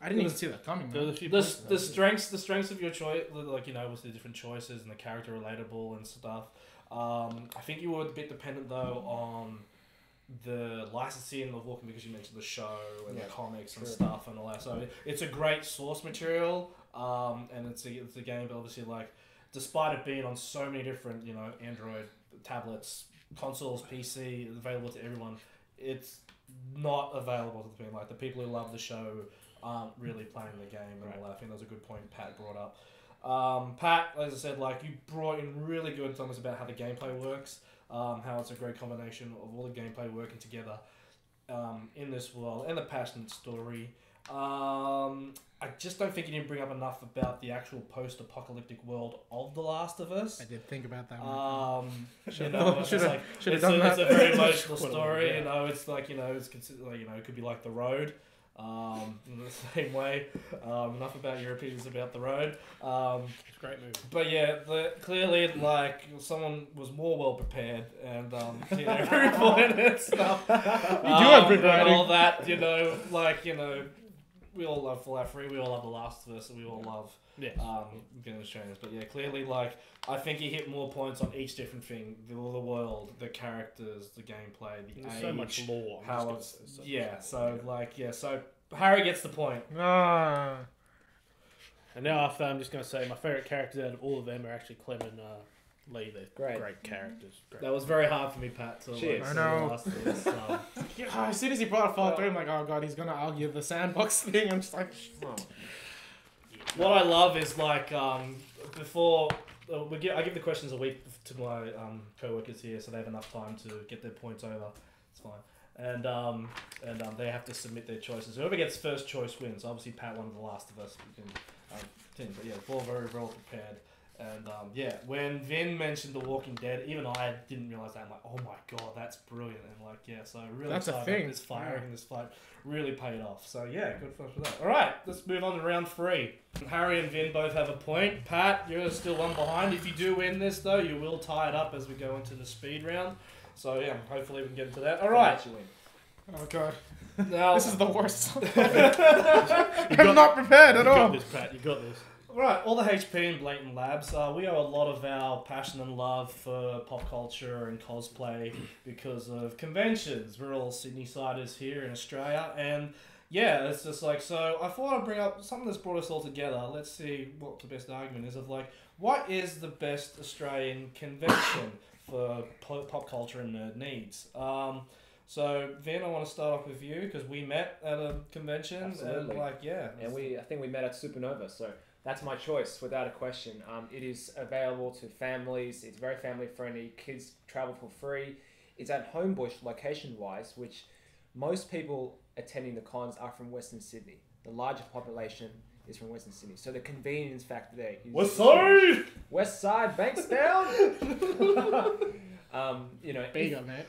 I didn't even see that coming. There was Man. a few The, points the there. strengths of your choice, like you know, with the different choices and the character relatable and stuff. I think you were a bit dependent though on the licensing of Walking because you mentioned the show and Yeah, the comics and true. stuff and all that. So it's a great source material, and it's a game, but obviously like despite it being on so many different Android tablets, consoles, PC, available to everyone, it's not available to the people. Like the people who love the show aren't really playing the game and all that. I think that was a good point Pat brought up. Pat, as I said, like you brought in really good comments about how the gameplay works, how it's a great combination of all the gameplay working together in this world and the passionate story. I just don't think you didn't bring up enough about the actual post-apocalyptic world of The Last of Us. I did think about that one. You know, it's Should've- like, should've it's done It's that. a very emotional Should've, story. yeah. You know, it's like it's considered like it could be like The Road. In the same way, enough about your opinions about The Road. It's a great movie. But yeah, clearly like someone was more well prepared and every point and stuff. You have good and writing. all that, we all love Fallout 3, we all love The Last of Us, and we all love Yeah. Game Australians. But yeah, clearly like I think he hit more points on each different thing: the world, the characters, the gameplay, the There's age, so much lore. I'm how just it's gonna say so yeah. much So lore. so Harry gets the point. Ah. And now after I'm just going to say my favourite characters out of all of them are actually Clem and Lee. They're Great. great characters. Great. That was very hard for me, Pat. To Cheers. like, I know. see The Last of Us, Yeah, as soon as he brought up Fallout 3, I'm like, oh god, he's gonna argue the sandbox thing. I'm just like, Oh. What I love is like before I give the questions a week to my co-workers here, so they have enough time to get their points over. It's fine, and they have to submit their choices. Whoever gets first choice wins. Obviously, Pat won The Last of Us. You can, but yeah, we're all very well prepared, And yeah, when Vinh mentioned The Walking Dead, even I didn't realize that. I'm like, oh my god, that's brilliant. And like, yeah, so really That's a excited thing. about this fight. Yeah. I reckon this fight really paid off. So yeah, good for that. All right, let's move on to round 3. Harry and Vinh both have a point. Pat, you're still one behind. If you do win this though, you will tie it up as we go into the speed round. So yeah, hopefully we can get into that. All right. You win. Oh god, Now this is the worst. I'm not prepared at You all. got this, Pat. You got this. Right, all the HP and BlatantLabs, we owe a lot of our passion and love for pop culture and cosplay because of conventions. We're all Sydney-siders here in Australia, and yeah, it's just like, so I thought I'd bring up something that's brought us all together. Let's see what the best argument is of like, what is the best Australian convention for pop culture and nerd needs? So, Vin, I want to start off with you because we met at a convention. Absolutely. And like, yeah. And I think we met at Supernova, so that's my choice without a question. It is available to families. It's very family friendly. Kids travel for free. It's at Homebush location wise, which most people attending the cons are from Western Sydney. The larger population is from Western Sydney, so the convenience factor there is West Side! West Side, Bankstown. You know, Big up, mate.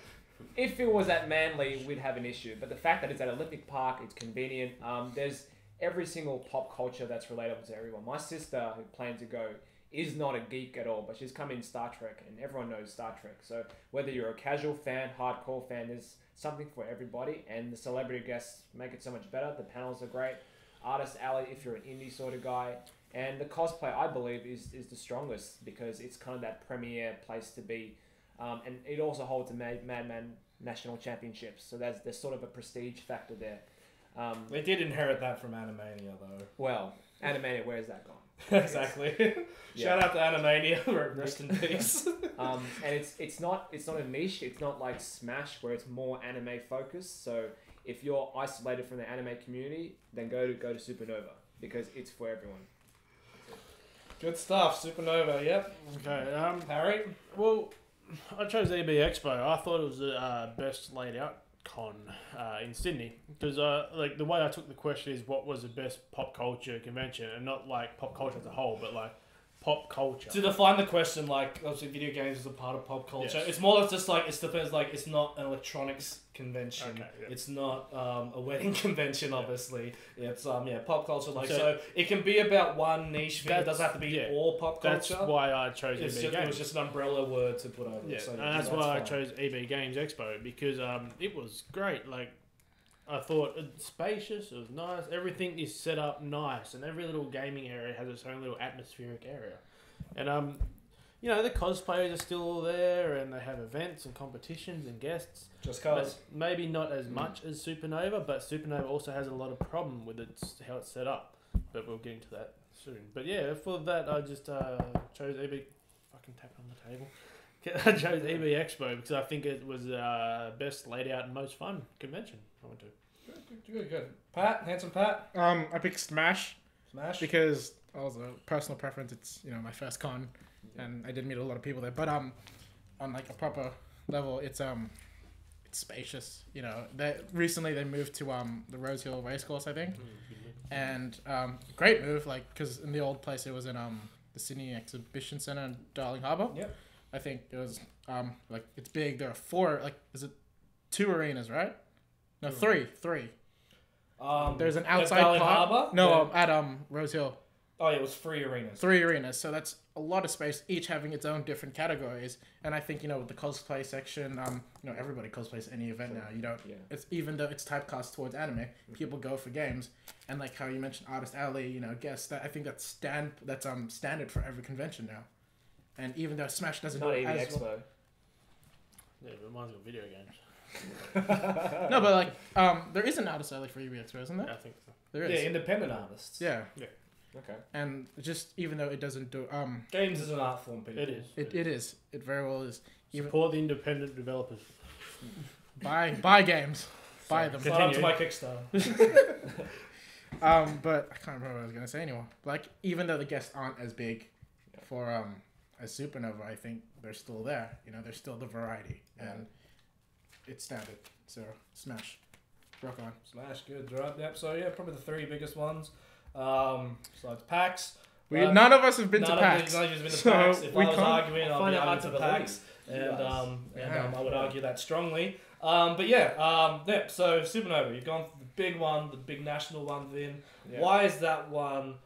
if it was at Manly, we'd have an issue. But the fact that it's at Olympic Park, it's convenient. There's every single pop culture that's relatable to everyone. My sister, who planned to go, is not a geek at all, but she's come in Star Trek, and everyone knows Star Trek. So whether you're a casual fan, hardcore fan, there's something for everybody, and the celebrity guests make it so much better. The panels are great. Artist Alley, if you're an indie sort of guy. And the cosplay, I believe, is the strongest because it's kind of that premier place to be. And it also holds the Madman National Championships, so there's sort of a prestige factor there. They did inherit that from Animania, though. Well, Animania, where's that gone? Exactly. Yeah. Shout out to Animania. Rest in peace. And it's not a niche. It's not like Smash where it's more anime focused. So if you're isolated from the anime community, then go to Supernova because it's for everyone. Good stuff. Supernova. Yep. Okay. Harry. Well, I chose EB Expo. I thought it was the best laid out con in Sydney because like the way I took the question is what was the best pop culture convention, and not like pop culture as a whole, but like pop culture. To define the question, like obviously video games is a part of pop culture. Yes. It's more just like it depends. Like it's not an electronics convention. Okay, yeah. It's not a wedding convention. Obviously, it's pop culture. Like So- so, it can be about one niche thing. It doesn't have to be yeah. all pop culture. That's why I chose It's EB just, Games. it was just an umbrella word to put over Yeah, it. So, and that's why I fine. chose EB Games Expo because it was great. Like I thought it's spacious, it was nice. Everything is set up nice, and every little gaming area has its own little atmospheric area. And you know, the cosplayers are still all there, and they have events and competitions and guests. Just But cause. maybe not as much as Supernova, but Supernova also has a lot of problem with how it's set up. But we'll get into that soon. But yeah, for that I just chose EB. Fucking tap on the table. I chose EB Expo because I think it was best laid out and most fun convention I went to. Good. Pat, handsome Pat. I picked Smash Smash. because also personal preference. It's my first con, and I did meet a lot of people there. But on like a proper level, it's spacious. Recently they moved to the Rose Hill Racecourse, I think, and great move. Like because in the old place it was in the Sydney Exhibition Centre in Darling Harbour. Yep. I think it was like it's big. There are 4 is it 2 arenas, right? No, 3. There's an outside Darling part. Harbour? No, at Rose Hill. Oh, yeah, it was 3 arenas. 3 arenas, so that's a lot of space, each having its own different categories. And I think with the cosplay section, everybody cosplays any event now. You don't. Yeah. It's even though it's typecast towards anime, people go for games. And like how you mentioned, Artist Alley, guests. That I think that's standard for every convention now. And even though Smash doesn't Not do it EB as Expo. well. Yeah, but mine's got video games. No, but like there is an Artist Alley for EB Expo, isn't I there? think so. There Yeah, is. independent artists. Yeah. Okay. And just even though it doesn't do Games is an art form, people. It is. it is. It very well is. Even Support the independent developers. buy games. Buy them. Sign up to my Kickstarter. But I can't remember what I was gonna say anymore. Like even though the guests aren't as big for as Supernova, I think they're still there. There's still the variety and it's standard. So Smash, rock on. Smash, good. Right, yep. So, yeah, probably the 3 biggest ones. Besides PAX. None of us have been to None PAX. of you have been to so PAX. If we I was can't- arguing, I'd find be it hard arguing to to PAX. believe. And I would Yeah. argue that strongly. But yeah, so Supernova, you've gone for the big one, the big national one, Vin. Yeah. Why is that one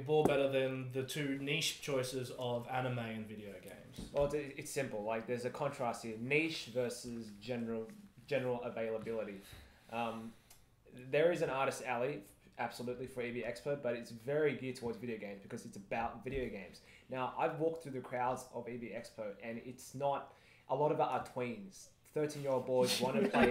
more better than the two niche choices of anime and video games? Well, it's simple. Like, there's a contrast here: niche versus general availability. There is an artist alley, absolutely, for EB Expo, but it's very geared towards video games because it's about video games. Now, I've walked through the crowds of EB Expo, and it's not. A lot of it are tweens. 13-year-old boys want to play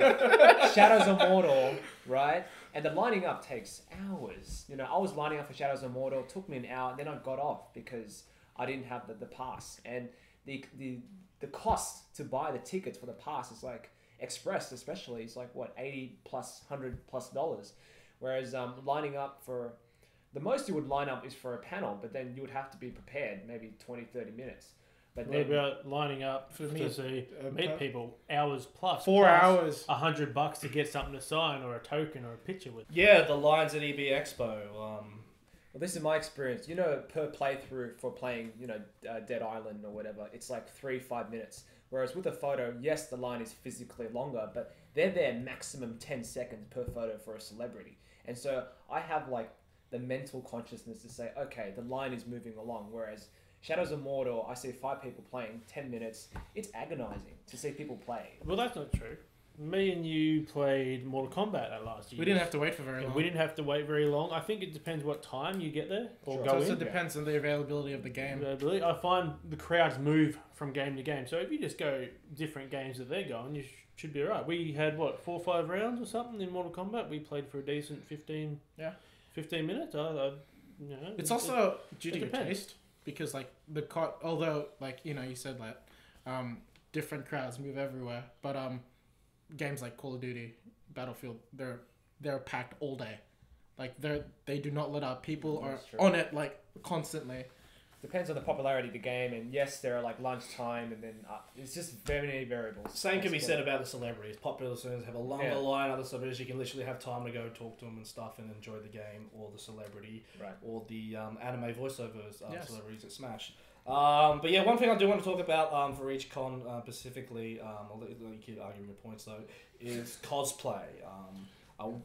Shadows of Mordor, right? And the lining up takes hours. You know, I was lining up for Shadows of Mordor. It took me an hour, and then I got off because I didn't have the pass. And the cost to buy the tickets for the pass is like, Express especially, is like, what, $80 plus, $100+. Whereas lining up for... The most you would line up is for a panel, but then you would have to be prepared, maybe 20, 30 minutes. But What about lining up For me, to meet people hours plus? 4 plus hours. $100 to get something to sign or a token or a picture with. Yeah, the lines at EB Expo. Well, this is my experience. You know, per playthrough for playing, you know, Dead Island or whatever, it's like 3-5 minutes. Whereas with a photo, yes, the line is physically longer, but they're there maximum 10 seconds per photo for a celebrity. And so I have like the mental consciousness to say, okay, the line is moving along. Whereas Shadows of Mordor, I see 5 people playing, 10 minutes. It's agonizing to see people play. Well, that's not true. Me and you played Mortal Kombat that last year. We didn't have to wait for very long. We didn't have to wait very long. I think it depends what time you get there or Sure. go So in. it also depends on the availability of the game. Availability. I find the crowds move from game to game. So if you just go different games that they're going, you should be alright. We had, 4 or 5 rounds or something in Mortal Kombat. We played for a decent 15 minutes. It's also due to it your depends. taste, because like although like, you know, you said that different crowds move everywhere, but games like Call of Duty, Battlefield, they're packed all day. Like they do not let up. People That's are true. on it like constantly. Depends on the popularity of the game, and yes, there are like lunchtime, and then it's just very many variables. Same can be said about the celebrities. Popular celebrities have a longer Yeah. line. Other celebrities, you can literally have time to go talk to them and stuff and enjoy the game, or the celebrity, Right. or the anime voiceovers Yes. celebrities at Smash. But yeah, one thing I do want to talk about for each con specifically, I'll let you keep arguing your points though, is cosplay. How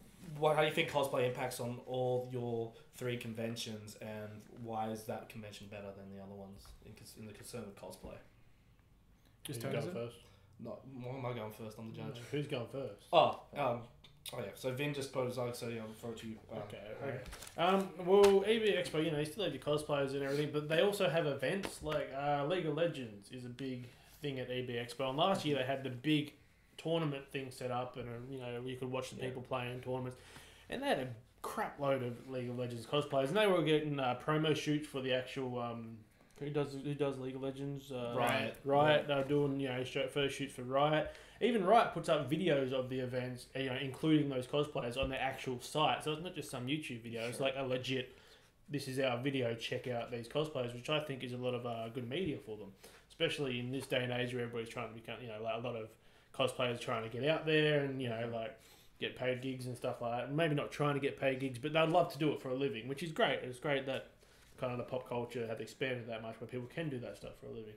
do you think cosplay impacts on all your 3 conventions, and why is that convention better than the other ones in the concern of cosplay? Just Who's turn going it. first? Not, why am I going first? I'm the judge. Who's going first? Oh yeah. So Vin just posed, so yeah, I'll throw it to you. Okay. Well, EB Expo, you know, you still have your cosplayers and everything, but they also have events like League of Legends is a big thing at EB Expo. And last year they had the big tournament thing set up, and you know, you could watch the people playing tournaments, and they had a crap load of League of Legends cosplayers, and they were getting promo shoots for the actual who does League of Legends? Riot. They're doing, you know, first shoots for Riot. Even Riot puts up videos of the events, you know, including those cosplayers on their actual site. So it's not just some YouTube video. It's like a legit, this is our video, check out these cosplayers, which I think is a lot of good media for them. Especially in this day and age where everybody's trying to become, you know, like a lot of cosplayers trying to get out there and, you know, like get paid gigs and stuff like that. Maybe not trying to get paid gigs, but they'd love to do it for a living, which is great. It's great that kind of the pop culture have expanded that much where people can do that stuff for a living.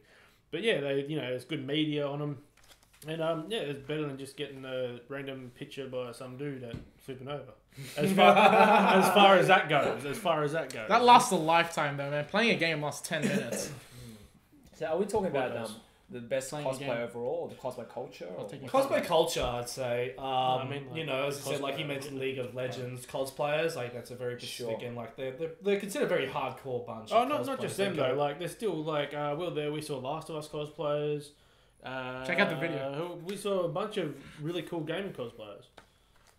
But yeah, they, you know, there's good media on them. And yeah, it's better than just getting a random picture by some dude at Supernova. As far as that goes. That lasts a lifetime though, man. Playing a game lasts 10 minutes. So are we talking What about else? the best Playing a cosplay game. overall, or the cosplay culture? I'll Or take my Cosplay culture, I'd say. I mean, like, you know, as I said, like you cosplay. mentioned, League of Legends cosplayers, like that's a very specific Sure. game. Like they're considered a very hardcore bunch. Oh, of not cosplayers. just They them go- though. Like there's still like we saw Last of Us cosplayers. Check out the video. We saw a bunch of really cool gaming cosplayers.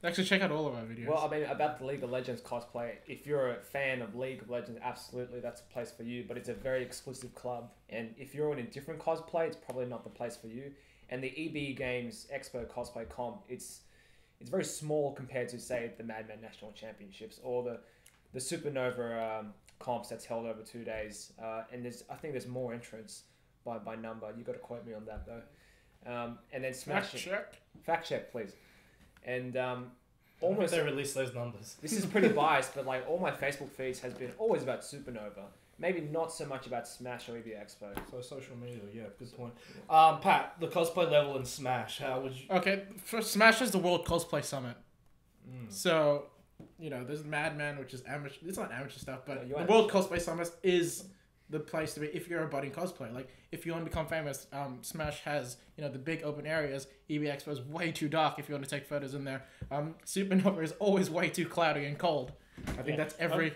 Actually, check out all of our videos. Well, I mean, about the League of Legends cosplay, if you're a fan of League of Legends, absolutely, that's a place for you, but it's a very exclusive club, and if you're in a different cosplay, it's probably not the place for you. And the EB Games Expo Cosplay Comp, it's very small compared to, say, the Madman National Championships, or the Supernova comps that's held over 2 days, and I think there's more entrants by number. You got to quote me on that, though. And then Smash... Fact check. Fact check, please. And almost they release those numbers. this is pretty biased, but like all my Facebook feeds has been always about Supernova. Maybe not so much about Smash or EB Expo. So social media, yeah, good point. Pat, the cosplay level in Smash, how would you? Okay, first, Smash is the World Cosplay Summit. So, you know, there's Madman, which is amateur. It's not amateur stuff, but Yeah, the World Cosplay Summit is the place to be if you're a budding cosplayer. Like, if you want to become famous, Smash has, you know, the big open areas. EB Expo is way too dark if you want to take photos in there. Supernova is always way too cloudy and cold. I think that's every...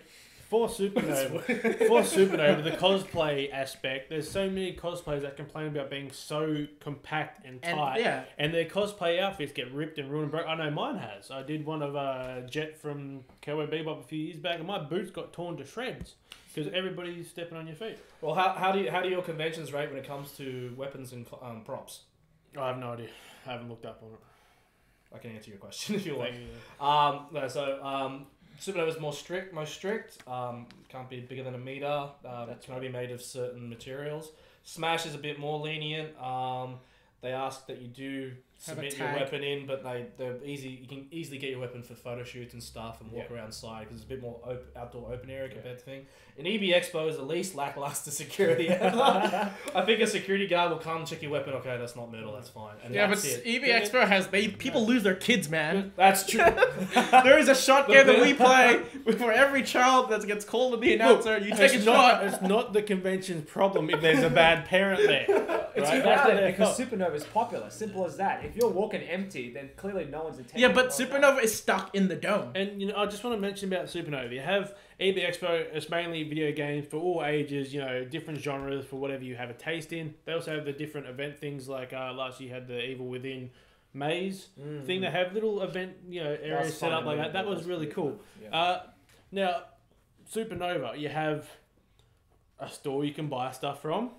For Supernova, the cosplay aspect, there's so many cosplayers that complain about being so compact and tight, and their cosplay outfits get ripped and ruined and broke. I know mine has. I did one of Jet from Cowboy Bebop a few years back, and my boots got torn to shreds because everybody's stepping on your feet. Well, how do your conventions rate when it comes to weapons and props? I have no idea. I haven't looked up on it. I can answer your question if you like. Yeah. Supernova's most strict. Can't be bigger than a meter. It can only be made of certain materials. Smash is a bit more lenient. They ask that you do submit your weapon in, but they're easy. You can easily get your weapon for photo shoots and stuff and walk around side because it's a bit more outdoor open area compared to thing. In EB Expo is the least lackluster security ever. I think a security guard will come check your weapon. Okay, that's not metal. That's fine. And Yeah, but that's it. EB Expo has people lose their kids, man. That's true. There is a shot game that we play for every child that gets called to the announcer. You take a shot. It's not the convention's problem if there's a bad parent there. It's Right? valid because Supernova is popular. Simple as that. If you're walking empty, then clearly no one's intending. Yeah, but Supernova is stuck in the dome. And you know, I just want to mention about Supernova. You have EB Expo. It's mainly video games for all ages. You know, different genres for whatever you have a taste in. They also have the different event things like last year you had the Evil Within maze thing. They have little event areas set up like that. That was really cool. Yeah. Now, Supernova, you have a store you can buy stuff from.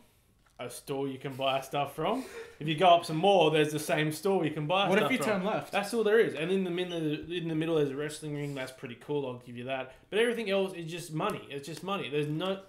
A store you can buy stuff from. If you go up some more, there's the same store you can buy What stuff if you from. turn left? That's all there is. And in the middle there's a wrestling ring. That's pretty cool. I'll give you that. But everything else is just money. It's just money. There's not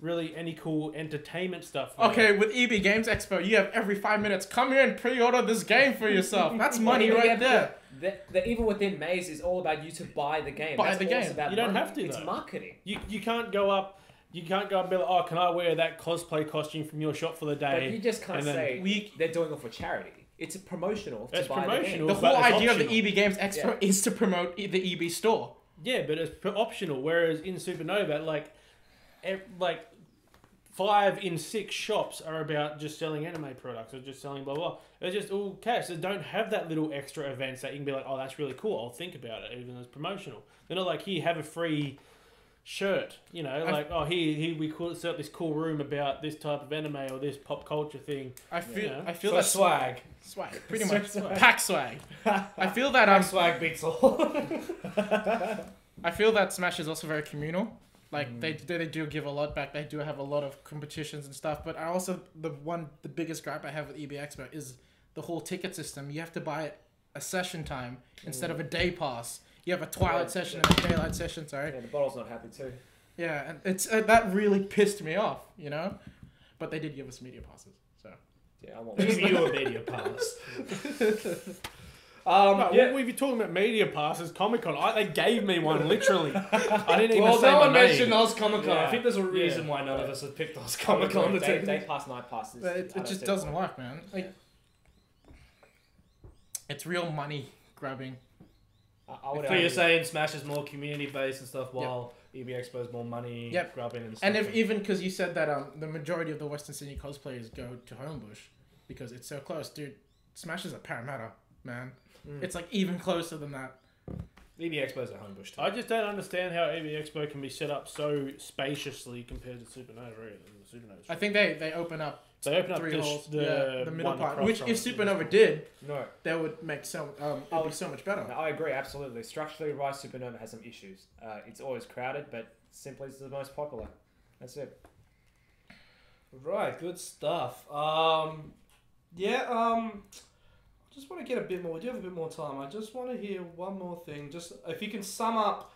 really any cool entertainment stuff. Okay, with EB Games Expo, you have every 5 minutes. Come here and pre-order this game for yourself. That's money right there. The Evil Within maze is all about you to buy the game. Buy That's the all game. it's about You don't money. have to, It's though. marketing. You can't go up. You can't go and be like, oh, can I wear that cosplay costume from your shop for the day? But you just can't and then say they're doing it for charity. It's promotional to It's buy promotional. the The game. whole But it's idea of optional. the EB Games Expo is to promote the EB store. Yeah, but it's optional. Whereas in Supernova, like 5 in 6 shops are about just selling anime products or just selling blah blah. They're just all cash. They don't have that little extra events that you can be like, oh, that's really cool. I'll think about it, even though it's promotional. They're not like, here, have a free shirt. You know, like, oh, here we could set up this cool room about this type of anime or this pop culture thing. I feel So that swag. swag, pretty much pack swag. I feel that Swag beats all. I feel that Smash is also very communal. Like they do give a lot back. They do have a lot of competitions and stuff. But I also the biggest gripe I have with EB Expo is the whole ticket system. You have to buy a session time instead of a day pass. You have a twilight session and a daylight session. Sorry. Yeah, the bottle's not happy too. Yeah, and it's that really pissed me off. You know, but they did give us media passes. So Yeah, I want Give you a media pass. No, if you're talking about media passes, Comic-Con, they gave me one, literally. I didn't even Well, say no my one name. mentioned Oz Comic Con. Yeah. I think there's a reason why none of us have picked Oz Comic Con to take. day pass, night passes. but it just doesn't work, man. Like it's real money grabbing. I would So you're argue- saying Smash is more community based and stuff, while EB Expo is more money grubbing and stuff. And even because you said that the majority of the Western Sydney cosplayers go to Homebush because it's so close, dude. Smash is at Parramatta, man. It's like even closer than that. EB Expo is at Homebush too. I just don't understand how EB Expo can be set up so spaciously compared to Supernova. I think they open up They open up 3 holes, the middle one part. across Which from if it. Supernova did, No, that would make it'd be so much better. no, I agree absolutely. Structurally, Rise Supernova has some issues. It's always crowded, but simply it's the most popular. That's it. Right, good stuff. Just want to get a bit more. We do have a bit more time. I just want to hear one more thing. Just if you can sum up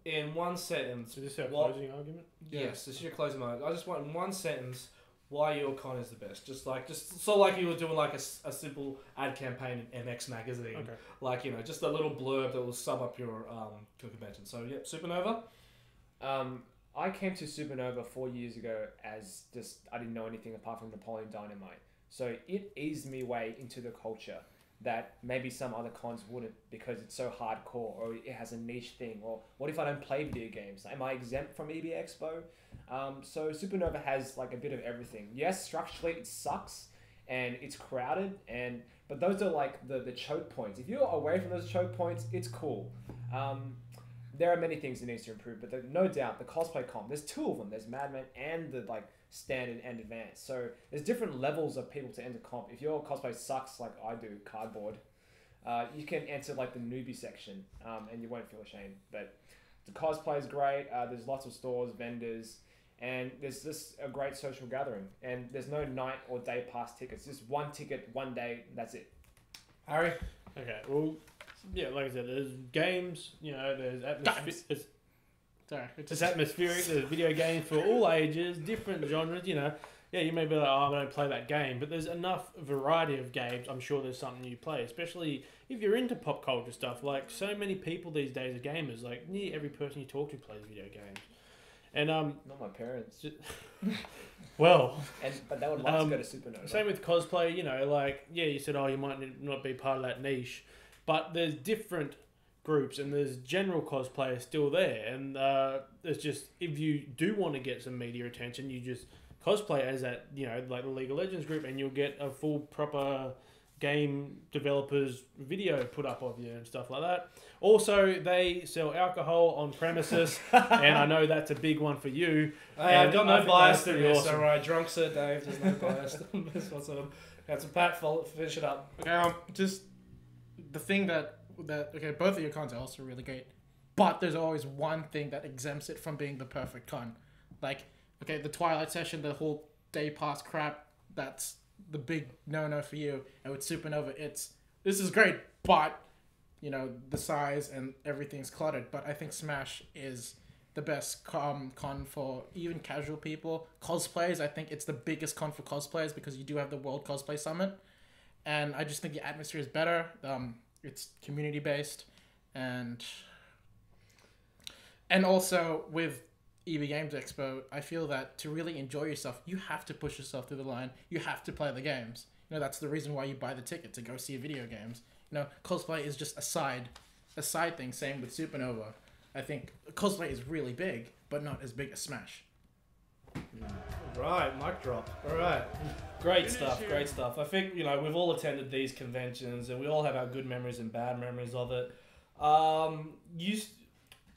in one sentence. Is this our What- closing argument? Yes, this is your closing moment. I just want in one sentence. why your con is the best. Just so like you were doing like a simple ad campaign in MX magazine. Okay. Like, you know, just a little blurb that will sum up your convention. So yeah, Supernova. I came to Supernova 4 years ago as just I didn't know anything apart from Napoleon Dynamite. So it eased me way into the culture that maybe some other cons wouldn't, because it's so hardcore, or it has a niche thing, or what if I don't play video games? Am I exempt from EB Expo? So Supernova has like a bit of everything. Yes, structurally it sucks and it's crowded, but those are like the choke points. If you're away from those choke points, it's cool. There are many things that needs to improve, but no doubt the cosplay comp, there's two of them. There's Madman and the like standard and advanced. So there's different levels of people to enter comp. If your cosplay sucks like I do, cardboard, you can enter like the newbie section, and you won't feel ashamed. But the cosplay is great. There's lots of stores, vendors, and there's just a great social gathering. And there's no night or day pass tickets. Just one ticket, one day, that's it. Harry? Okay, well, yeah, like I said, there's games, you know, there's atmosphere. It's atmospheric. There's video games for all ages, different genres. You know, yeah, you may be like, oh, I don't play that game, but there's enough variety of games. I'm sure there's something you play, especially if you're into pop culture stuff. Like, so many people these days are gamers. Like, nearly every person you talk to plays video games. And not my parents. Well, but they would love to go to Supernova. Same with cosplay. You know, like, yeah, you said, oh, you might not be part of that niche, but there's different groups and there's general cosplayers still there, and it's just, if you do want to get some media attention, you just cosplay as that, you know, like the League of Legends group, and you'll get a full proper game developers video put up of you and stuff like that. Also, they sell alcohol on premises, and I know that's a big one for you. I've got no bias to this. awesome. Alright, drunk Sir Dave, there's no bias. That's what's up. That's a Pat, finish it up. Just the thing that okay, both of your cons are also really great, but there's always one thing that exempts it from being the perfect con. Like, okay, the Twilight Session, the whole day pass crap, that's the big no for you. And with Supernova, this is great, but you know, the size and everything's cluttered. But I think Smash is the best con for even casual people. Cosplayers, I think it's the biggest con for cosplayers because you do have the World Cosplay Summit, and I just think the atmosphere is better. It's community based, and also with EB Games Expo, I feel that to really enjoy yourself, you have to push yourself through the line. You have to play the games. You know, that's the reason why you buy the ticket, to go see video games. You know, cosplay is just a side thing. Same with Supernova. I think cosplay is really big, but not as big as Smash. Right, mic drop. All right, great stuff. I think, you know, we've all attended these conventions and we all have our good memories and bad memories of it.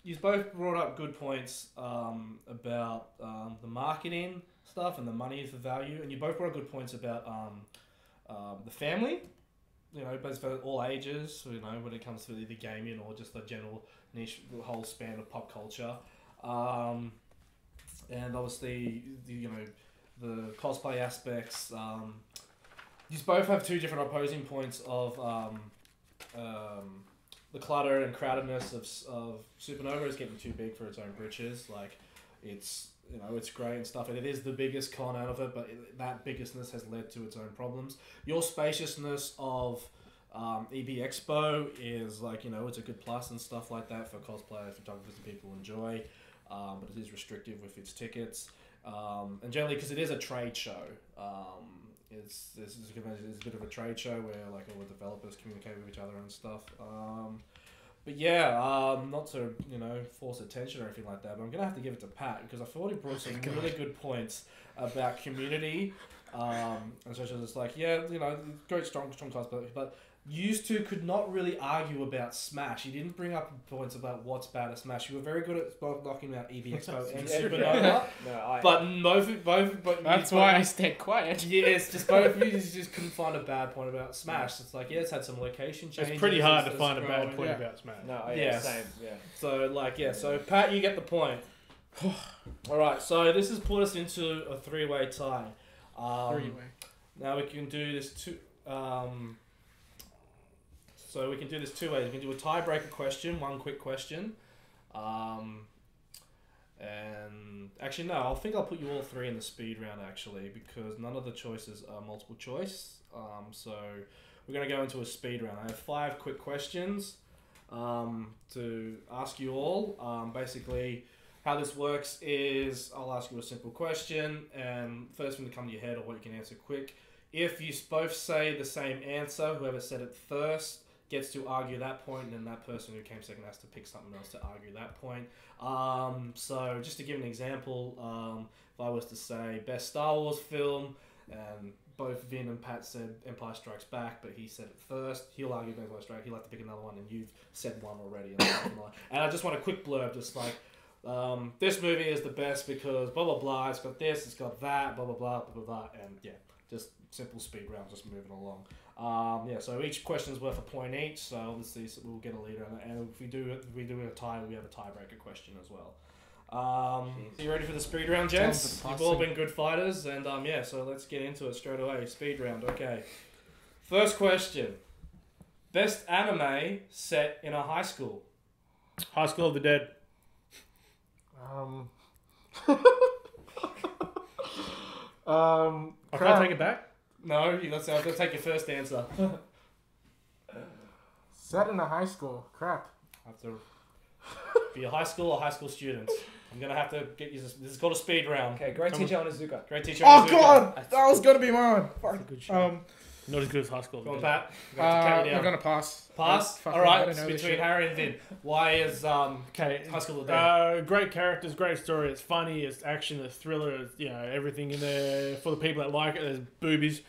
You both brought up good points about the marketing stuff and the money for value, and you both brought up good points about the family. You know, both for all ages. You know, when it comes to either gaming or just the general niche, the whole span of pop culture. And obviously, you know, the cosplay aspects. You both have two different opposing points of the clutter and crowdedness of Supernova is getting too big for its own britches. Like, it's, you know, it's great and stuff, and it is the biggest con out of it, but that biggest has led to its own problems. Your spaciousness of EB Expo is, like, you know, it's a good plus and stuff like that for cosplayers, photographers, and people enjoy. But it is restrictive with its tickets, and generally because it is a trade show. It's a bit of a trade show where, like, all the developers communicate with each other and stuff. But yeah, not to, you know, force attention or anything like that, but I'm gonna have to give it to Pat because I thought he brought some really good points about community. And so it's like, yeah, you know, great strong cosplay, but used to could not really argue about Smash. He didn't bring up points about what's bad at Smash. You were very good at both knocking out EB Expo and Supernova. But that's why I stayed quiet. Yes, just both of you just couldn't find a bad point about Smash. It's like, yeah, it's had some location changes. It's pretty hard to find a bad point about Smash. No, yeah, same, yeah. So, like, yeah, so Pat, you get the point. Alright, so this has put us into a three-way tie. Now we can do this So we can do this two ways. We can do a tiebreaker question, one quick question. And actually, no, I think I'll put you all three in the speed round actually, because none of the choices are multiple choice. So we're gonna go into a speed round. I have 5 quick questions to ask you all. Basically, how this works is I'll ask you a simple question, and first thing to come to your head or what you can answer quick. If you both say the same answer, whoever said it first gets to argue that point, and then that person who came second has to pick something else to argue that point. So just to give an example, if I was to say best Star Wars film, and both Vin and Pat said Empire Strikes Back, but he said it first, he'll argue Empire Strikes Back, he'll have to pick another one, and you've said one already. And I just want a quick blurb, just like, this movie is the best because blah blah blah, it's got this, it's got that, blah blah blah, blah blah blah, and yeah, just simple speed round, just moving along. So each question is worth a point each, so obviously we'll get a leader, and if we do a tie, we have a tiebreaker question as well. You ready for the speed round, gents? You've all been good fighters, and so let's get into it straight away. Speed round, okay. First question. Best anime set in a high school? High School of the Dead. I can't take it back? No, let's take your first answer. Set in a high school. Crap. Have to be a high school or high school students. I'm gonna have to get you. This is called a speed round. Okay, Great Teacher Onizuka. Great Teacher Oh Onizuka. god, that was gonna be mine. Good shit. Not as good as High School. Go on, Pat. I'm gonna pass. Pass. Fuck All it, I right. don't It's know this between shit. Harry and Vin. Why is Okay. High School of the Dead? Great characters, great story. It's funny, it's action, it's thriller. It's, everything in there for the people that like it. There's boobies.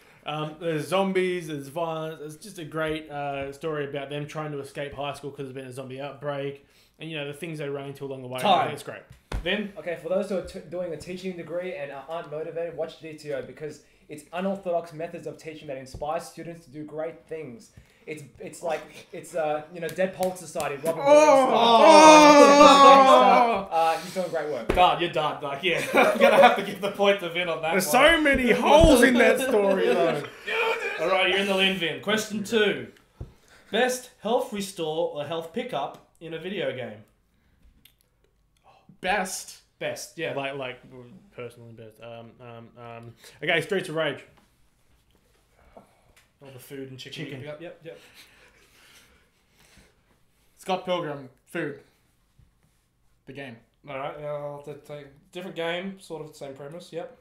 There's zombies. There's violence. It's just a great story about them trying to escape high school because there's been a zombie outbreak, and the things they ran into along the way. Time. It's great. Vin. Okay, for those who are doing a teaching degree and aren't motivated, watch GTO because it's unorthodox methods of teaching that inspire students to do great things. It's Dead Poet Society. Robert Williams. He's doing great work. God, you're done. Like, yeah, I'm gonna have to give the point to Vin on that. There's one. so many holes in that story, though. All right, you're in the lead, Vin. Question 2: best health restore or health pickup in a video game? Best. Best, yeah. Like personally best. Okay, Streets of Rage. All the food and chicken. Yep. Scott Pilgrim. Food. The game. All right, I'll have to take different game, sort of the same premise. Yep.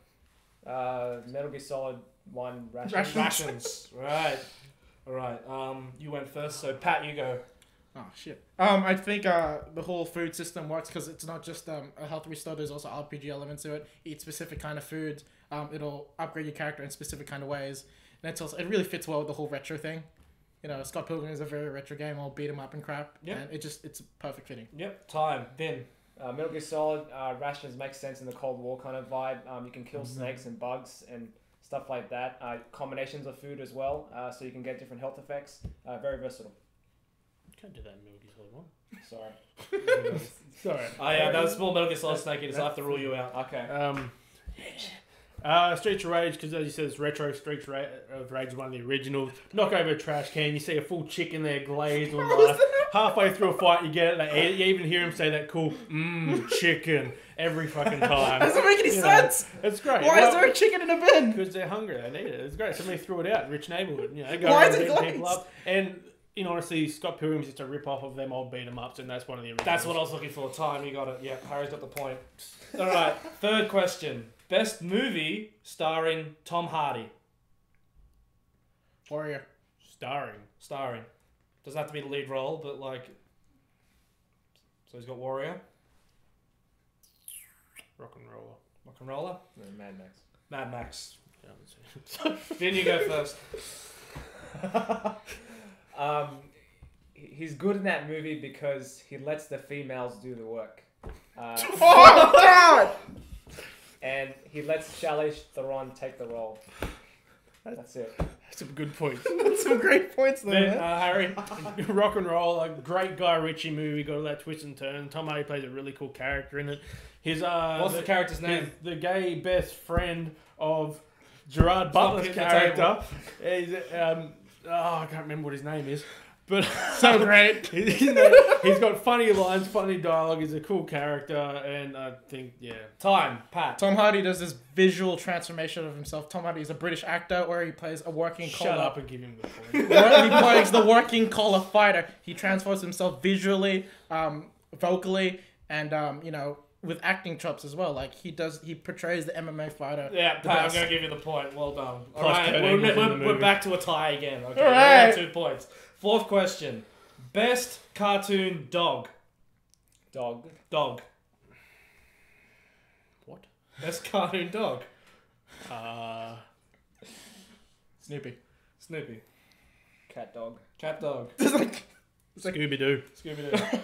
Metal Gear Solid 1 Rations. Rations. Right. All right. You went first, so Pat, you go. Oh shit. I think the whole food system works because it's not just a health restore. There's also RPG elements to it. Eat specific kind of foods. It'll upgrade your character in specific kind of ways. And it's also, it really fits well with the whole retro thing. Scott Pilgrim is a very retro game. I'll beat 'em up and crap. Yep. And it's perfect fitting. Yep. Time. Vin. Metal Gear Solid Rations makes sense in the Cold War kind of vibe. You can kill snakes and bugs and stuff like that. Combinations of food as well, so you can get different health effects. Very versatile. Can't do that in Metal Gear Solid 1. Sorry. Sorry. Oh yeah, that was small Metal Gear Solid Snake Eaters. I have to rule you out. Okay. Streets of Rage, because as you said, it's retro. Streets of Rage is one of the originals. Knock over a trash can, you see a full chicken there glazed or nice. Halfway through a fight, you get it. You even hear him say that cool, chicken, every fucking time. Doesn't make any sense. It's great. Why is there a chicken in a bin? Because they're hungry, they need it. It's great. Somebody threw it out, rich neighborhood. They go Why around is it beating people glazed? up. And in honesty, Scott Pilgrim's just a rip off of them old beat 'em ups, and that's one of the originals. That's what I was looking for. Time. You got it. Yeah. Harry's got the point. All right. Third question. Best movie starring Tom Hardy. Warrior. Starring. Doesn't have to be the lead role, but like. So he's got Warrior. Rock and Roller. Rock and Roller. Mad Max. Mad Max. Yeah, that's it. Then you go first. He's good in that movie because he lets the females do the work. Oh god! And he lets Charlize Theron take the role. That's it. Some good points. That's some great points there, Then man. Harry. Rock and Roll, a great Guy Ritchie movie, got all that twist and turn. Tom Hardy plays a really cool character in it. His What's the character's name? The gay best friend of Gerard Stop Butler's hitting the character. Is, I can't remember what his name is. But So great. he's got funny lines, funny dialogue. He's a cool character, and I think Time, Pat. Tom Hardy does this visual transformation of himself. Tom Hardy is a British actor where he plays a working Shut collar. up and give him the point. He plays the working collar fighter. He transforms himself visually, vocally, and with acting chops as well. Like he portrays the MMA fighter. Yeah, the Pat, I'm best. going to give you the point. Well done. Plus Alright, Kurt Angle's in the we're movie. back to a tie again. Okay, All right. 2 points. Fourth question. Best cartoon dog. Dog. Dog. What? Best cartoon dog. Snoopy. Snoopy. Cat dog. Cat dog. Scooby-Doo. Scooby-Doo.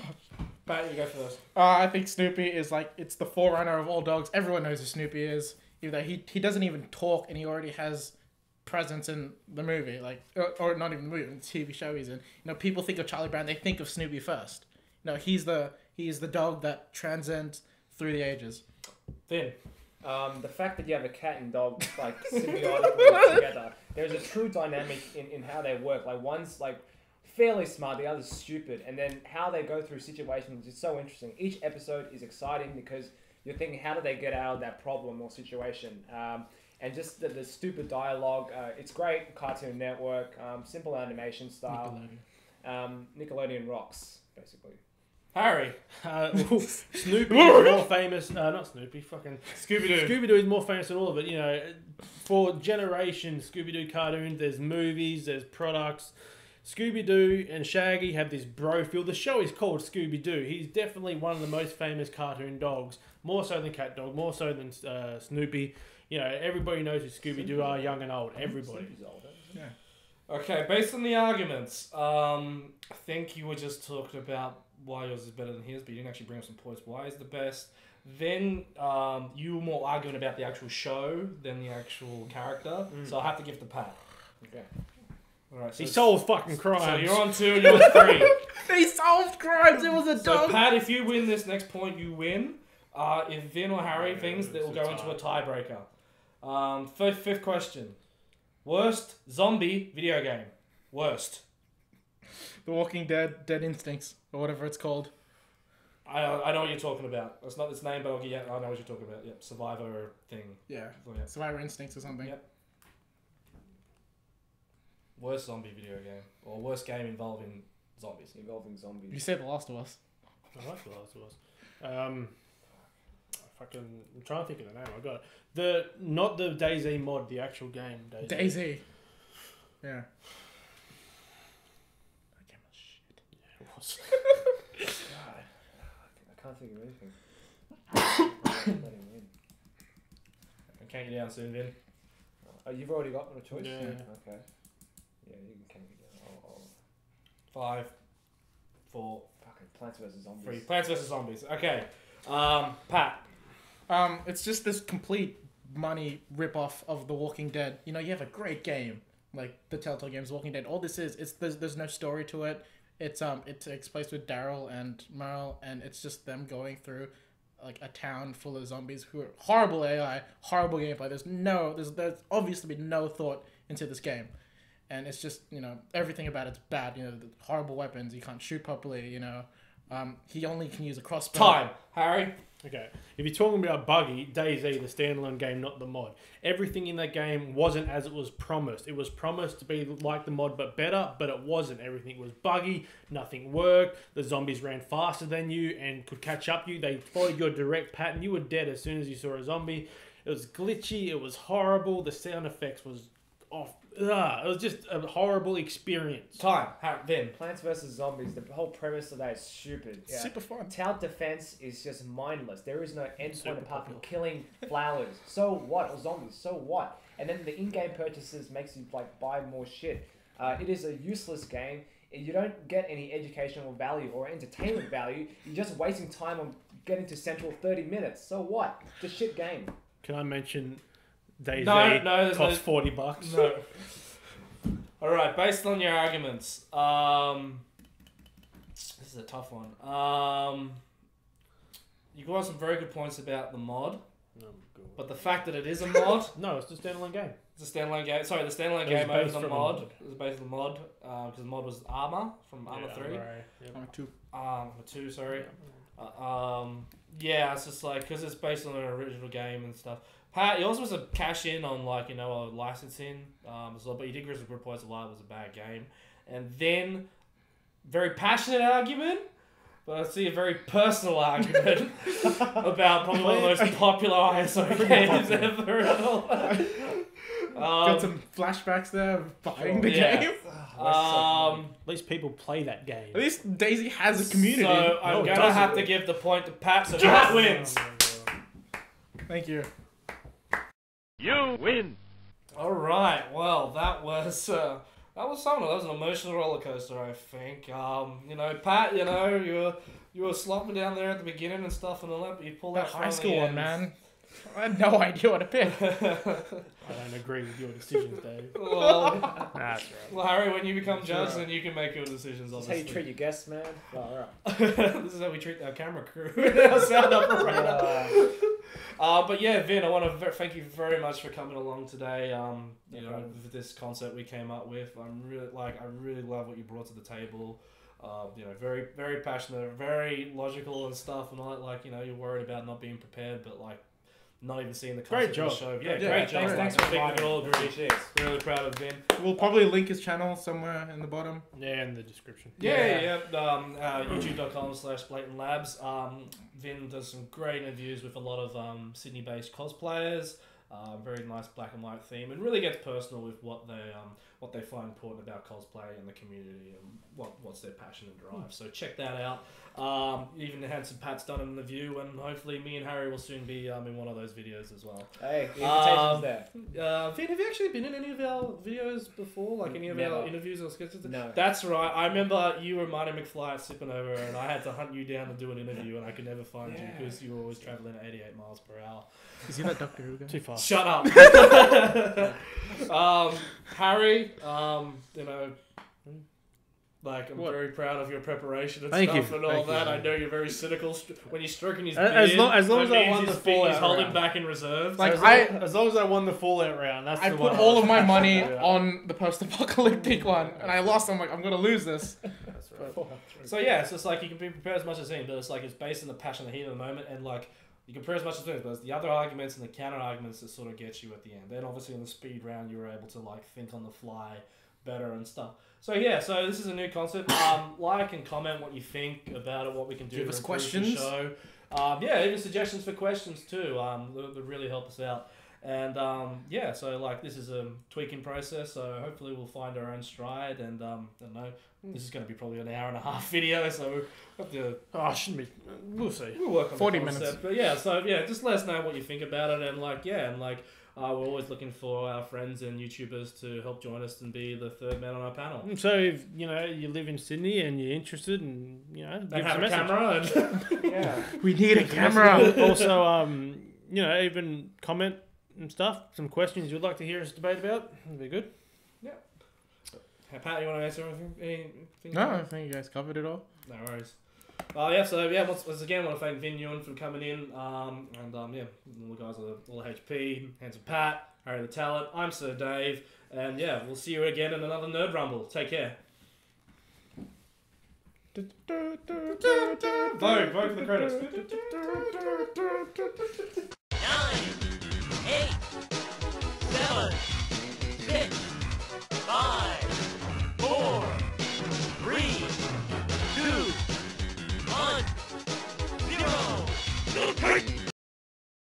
Pat, you go first. I think Snoopy is it's the forerunner of all dogs. Everyone knows who Snoopy is. Even though he doesn't even talk, and he already has presence in the movie, or not even the movie, in the TV show he's in. People think of Charlie Brown, they think of Snoopy first. He's the dog that transcends through the ages. Vinh. The fact that you have a cat and dog symbiotically together, there's a true dynamic in how they work. Like one's fairly smart, the other's stupid, and then how they go through situations is so interesting. Each episode is exciting because you're thinking, how do they get out of that problem or situation? And just the stupid dialogue, it's great. Cartoon Network, simple animation style. Nickelodeon rocks, basically. Harry. Snoopy is more famous. Not Snoopy. Fucking Scooby-Doo. Scooby-Doo is more famous than all of it. For generations, Scooby-Doo cartoons. There's movies. There's products. Scooby-Doo and Shaggy have this bro feel. The show is called Scooby-Doo. He's definitely one of the most famous cartoon dogs. More so than Cat Dog. More so than Snoopy. Everybody knows who Scooby-Doo are, young and old. Everybody. Yeah. Okay, based on the arguments, I think you were just talking about why yours is better than his, but you didn't actually bring up some points. Why is the best? Then you were more arguing about the actual show than the actual character, so I have to give to Pat. Okay. All right, He solves fucking crimes. So you're on 2 and you're on 3. He solved crimes. It was a So dog. Pat, if you win this next point, you win. If Vinh or Harry wins, they will it's a go into a tiebreaker. Fifth question. Worst zombie video game. Worst. The Walking Dead, Dead Instincts, or whatever it's called. I know what you're talking about. It's not its name, but I know what you're talking about. Yep, Survivor thing. Yeah. Oh, yeah. Survivor Instincts or something. Yep. Worst zombie video game. Or worst game involving zombies. Involving zombies. You said The Last of Us. I like The Last of Us. I'm trying to think of the name. I got it. Not the DayZ mod, the actual game. DayZ. Yeah. That game was shit. Yeah, it was. God, I can't think of anything. Let him win. I'll count you down soon, Vinh. Oh, you've already got a choice? Yeah. Okay. Yeah, you can count me down. Oh. 5, 4, Fucking Plants vs. Zombies. 3. Plants vs. Zombies. Okay. Pat. It's just this complete money rip-off of The Walking Dead. You have a great game, like the Telltale games, Walking Dead. All this is, there's no story to it. It takes place with Daryl and Merle, and it's just them going through a town full of zombies who are horrible AI, horrible gameplay. There's obviously been no thought into this game, and it's just everything about it's bad. The horrible weapons, you can't shoot properly. He only can use a crossbow. Time. Harry. Okay, if you're talking about buggy, DayZ, the standalone game, not the mod. Everything in that game wasn't as it was promised. It was promised to be like the mod, but better, but it wasn't. Everything was buggy, nothing worked, the zombies ran faster than you and could catch up you. They followed your direct pattern. You were dead as soon as you saw a zombie. It was glitchy, it was horrible, the sound effects was off. It was just a horrible experience. Time. Vinh. Plants vs. Zombies, the whole premise of that is stupid. Yeah. Super fun. Tower defense is just mindless. There is no endpoint Super apart from popular. killing flowers. So what? Or zombies. So what? And then the in-game purchases makes you buy more shit. It is a useless game. You don't get any educational value or entertainment value. You're just wasting time on getting to Central 30 minutes. So what? It's a shit game. Can I mention DayZ No, there's costs $40? No. Alright, based on your arguments, this is a tough one. You got some very good points about the mod, Oh, God. but the fact that it is a mod, No, it's a standalone game. It's a standalone game. Sorry, the standalone game over the mod. It was based on the mod because the mod was Armor from Armor 3. Armor 2. Armor 2, sorry. Yeah, it's just like because it's based on an original game and stuff. He also was a cash in on like a licensing as well, but he did give us reports a lot. It was a bad game, and then very passionate argument. But I see a very personal argument about probably one of the most popular ISO games ever. Got some flashbacks there of buying the game. At least people play that game. At least Daisy has a community. So I'm going to have to give the point to Pat, so Pat wins. Thank you. You win. Alright, well, that was something. That was an emotional roller coaster, I think. Pat, you were slopping down there at the beginning and stuff and all that, but you pulled That out high school one, man. I had no idea what to pick. I don't agree with your decisions, Dave. Well, That's right. well, Harry, when you become judge, then you can make your decisions. That's Obviously. how you treat your guests, man. Alright. This is how we treat our camera crew, our sound operator. But yeah, Vin, I want to thank you very much for coming along today. With this concept we came up with, I really love what you brought to the table. Very, very passionate, very logical and stuff, and all that. Like, you're worried about not being prepared, but like not even seeing the concept of the show. Yeah, great job. Thanks for thinking it all. Really proud of Vin. We'll probably link his channel somewhere in the bottom. Yeah, in the description. YouTube.com/BlatantLabs. Vin does some great interviews with a lot of Sydney-based cosplayers. Very nice black and white theme, and really gets personal with what they find important about cosplay and the community and what's their passion and drive. So check that out. Even the handsome Pat's done it in the view, and hopefully me and Harry will soon be in one of those videos as well. Hey, the invitation's there. Vin, have you actually been in any of our videos before? Like any of our interviews or sketches? No. That's right. I remember you were Marty McFly at Sipping Over, and I had to hunt you down to do an interview, and I could never find you because you were always traveling at 88 miles per hour. Is he that Doctor Who guy? Too fast. Shut up. Harry, I'm very proud of your preparation and Thank stuff you. and all Thank that. you. I know you're very cynical when you're stroking his beard. As long as I won the he's Fallout holding round. back in reserve. Like, as long as I won the Fallout round, that's I the put one. all of my money on the post-apocalyptic one, and I lost. I'm like, I'm gonna lose this. That's right. So yeah, it's just like you can be prepared as much as anything, but it's like it's based on the passion and the heat of the moment, and like you can prepare as much as anything, but it's the other arguments and the counter arguments that sort of get you at the end. Then obviously in the speed round, you were able to like think on the fly better and stuff. So yeah, so this is a new concept. Like and comment what you think about it, what we can do. Give us to improve questions. The show. Even suggestions for questions too. That would really help us out. And so like this is a tweaking process. So hopefully we'll find our own stride. And I don't know. This is going to be probably an hour and a half video. So we'll have to. Oh, shouldn't be. We'll see. We'll work on 40 the concept. minutes. But yeah, just let us know what you think about it. And we're always looking for our friends and YouTubers to help join us and be the third man on our panel. So if you live in Sydney and you're interested, and They give us have a message. camera. And Yeah. We need a camera. Also, even comment and stuff. Some questions you'd like to hear us debate about. That'd be good. Pat, you want to answer anything? No, I think you guys covered it all. No worries. Once again, I want to thank Vinh Nguyen for coming in. All the guys are all the HP, Handsome Pat, Harry the Talent. I'm Sir Dave, and we'll see you again in another Nerd Rumble. Take care. Vote for the credits. 9, 8, 7, 6, 5, 4, 3, 2, 1, 0.